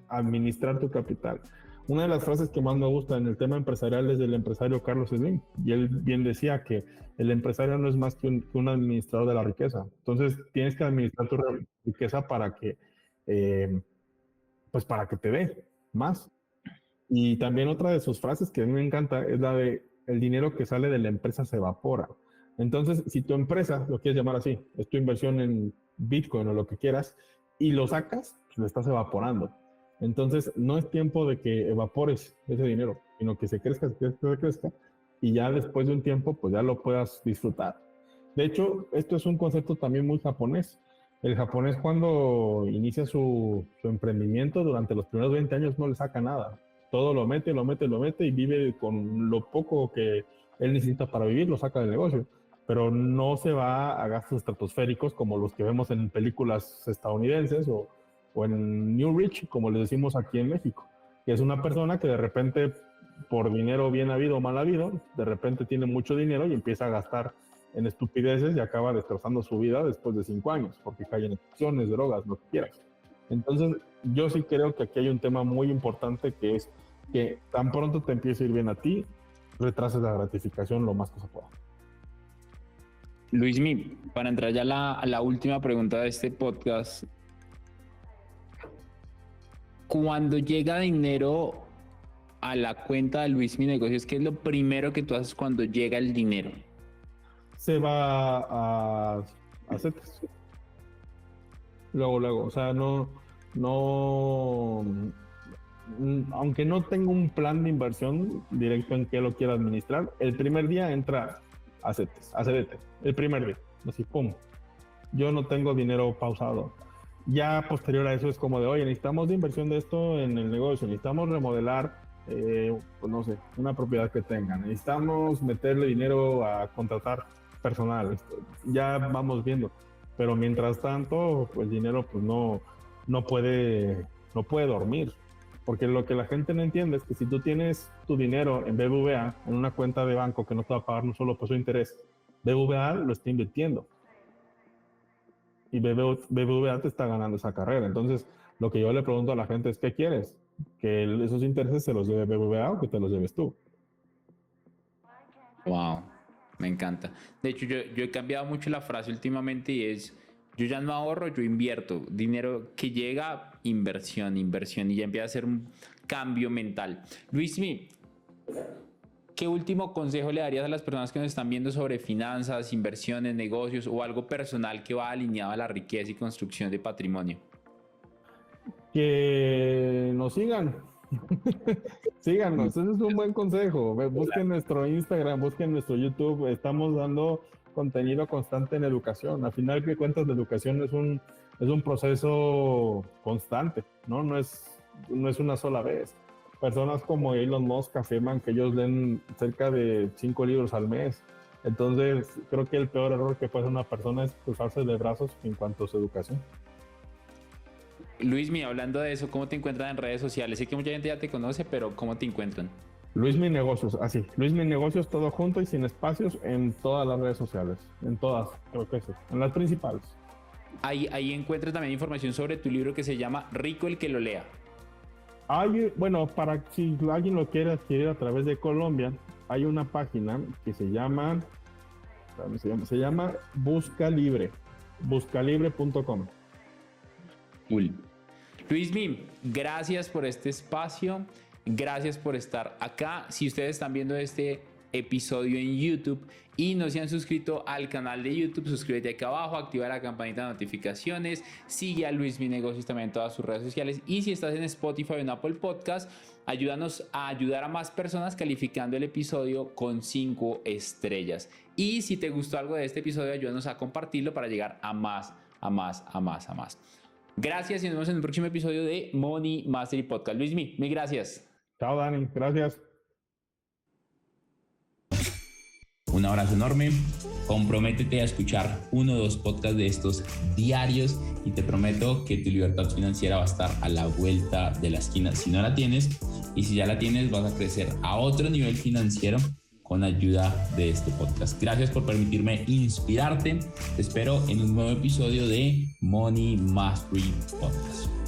S5: administrar tu capital. Una de las frases que más me gusta en el tema empresarial es del empresario Carlos Slim, y él bien decía que el empresario no es más que un administrador de la riqueza. Entonces tienes que administrar tu riqueza para que pues para que te dé más. Y también otra de sus frases que a mí me encanta es la de el dinero que sale de la empresa se evapora. Entonces, si tu empresa, lo quieres llamar así, es tu inversión en Bitcoin o lo que quieras, y lo sacas, pues lo estás evaporando. Entonces, no es tiempo de que evapores ese dinero, sino que se crezca, y ya después de un tiempo, pues ya lo puedas disfrutar. De hecho, esto es un concepto también muy japonés. El japonés cuando inicia su emprendimiento, durante los primeros 20 años no le saca nada. Todo lo mete y vive con lo poco que él necesita para vivir, lo saca del negocio. Pero no se va a gastos estratosféricos como los que vemos en películas estadounidenses o en New Rich, como les decimos aquí en México, que es una persona que de repente, por dinero bien habido o mal habido, de repente tiene mucho dinero y empieza a gastar en estupideces y acaba destrozando su vida después de 5 años, porque cae en adicciones, drogas, lo que quieras. Entonces, yo sí creo que aquí hay un tema muy importante, que es que tan pronto te empiece a ir bien a ti, retrases la gratificación lo más que se pueda.
S3: Luismi, para entrar ya a la última pregunta de este podcast, cuando llega dinero a la cuenta de Luismi Negocios, ¿qué es lo primero que tú haces cuando llega el dinero?
S5: Se va a CETES. Luego, o sea, aunque no tengo un plan de inversión directo en qué lo quiero administrar, el primer día entra a CDT, el primer día, así, pum. Yo no tengo dinero pausado. Ya posterior a eso es como de, oye, necesitamos de inversión de esto en el negocio, necesitamos remodelar, pues no sé, una propiedad que tengan, necesitamos meterle dinero a contratar personal, ya vamos viendo. Pero mientras tanto, pues el dinero pues no puede dormir. Porque lo que la gente no entiende es que si tú tienes tu dinero en BBVA, en una cuenta de banco que no te va a pagar un solo peso de interés, BBVA lo está invirtiendo. Y BBVA te está ganando esa carrera. Entonces, lo que yo le pregunto a la gente es, ¿qué quieres? ¿Que esos intereses se los lleve BBVA o que te los lleves tú?
S3: Wow, me encanta. De hecho, yo he cambiado mucho la frase últimamente y es, yo ya no ahorro, yo invierto. Dinero que llega, inversión, y ya empieza a ser un cambio mental. Luismi, ¿qué último consejo le darías a las personas que nos están viendo sobre finanzas, inversiones, negocios o algo personal que va alineado a la riqueza y construcción de patrimonio?
S5: Que nos sigan. Síganos, ese es un buen consejo. Busquen nuestro Instagram, busquen nuestro YouTube. Estamos dando contenido constante en educación. Al final de cuentas, la educación es un proceso constante, ¿no? No es una sola vez. Personas como Elon Musk afirman que ellos leen cerca de 5 libros al mes. Entonces, creo que el peor error que puede hacer una persona es cruzarse de brazos en cuanto a su educación.
S3: Luismi, hablando de eso, ¿cómo te encuentran en redes sociales? Sé que mucha gente ya te conoce, pero ¿cómo te encuentran?
S5: Luismi Negocios, así. Luismi Negocios, todo junto y sin espacios en todas las redes sociales. En todas, creo que sí. En las principales.
S3: Ahí encuentras también información sobre tu libro que se llama Rico el que lo lea.
S5: Bueno, para si alguien lo quiere adquirir a través de Colombia, hay una página que se llama Busca Libre, buscalibre.com.
S3: Cool. Luismi, gracias por este espacio, gracias por estar acá. Si ustedes están viendo este episodio en YouTube y no se han suscrito al canal de YouTube, suscríbete acá abajo, activa la campanita de notificaciones, sigue a Luismi Negocios también en todas sus redes sociales, y si estás en Spotify o en Apple Podcast, ayúdanos a ayudar a más personas calificando el episodio con 5 estrellas. Y si te gustó algo de este episodio, ayúdanos a compartirlo para llegar a más. Gracias y nos vemos en el próximo episodio de Money Mastery Podcast. Luismi, mil gracias.
S5: Chao, Dani, gracias.
S4: Un abrazo enorme, comprométete a escuchar 1 o 2 podcasts de estos diarios y te prometo que tu libertad financiera va a estar a la vuelta de la esquina si no la tienes, y si ya la tienes vas a crecer a otro nivel financiero con ayuda de este podcast. Gracias por permitirme inspirarte, te espero en un nuevo episodio de Money Mastery Podcast.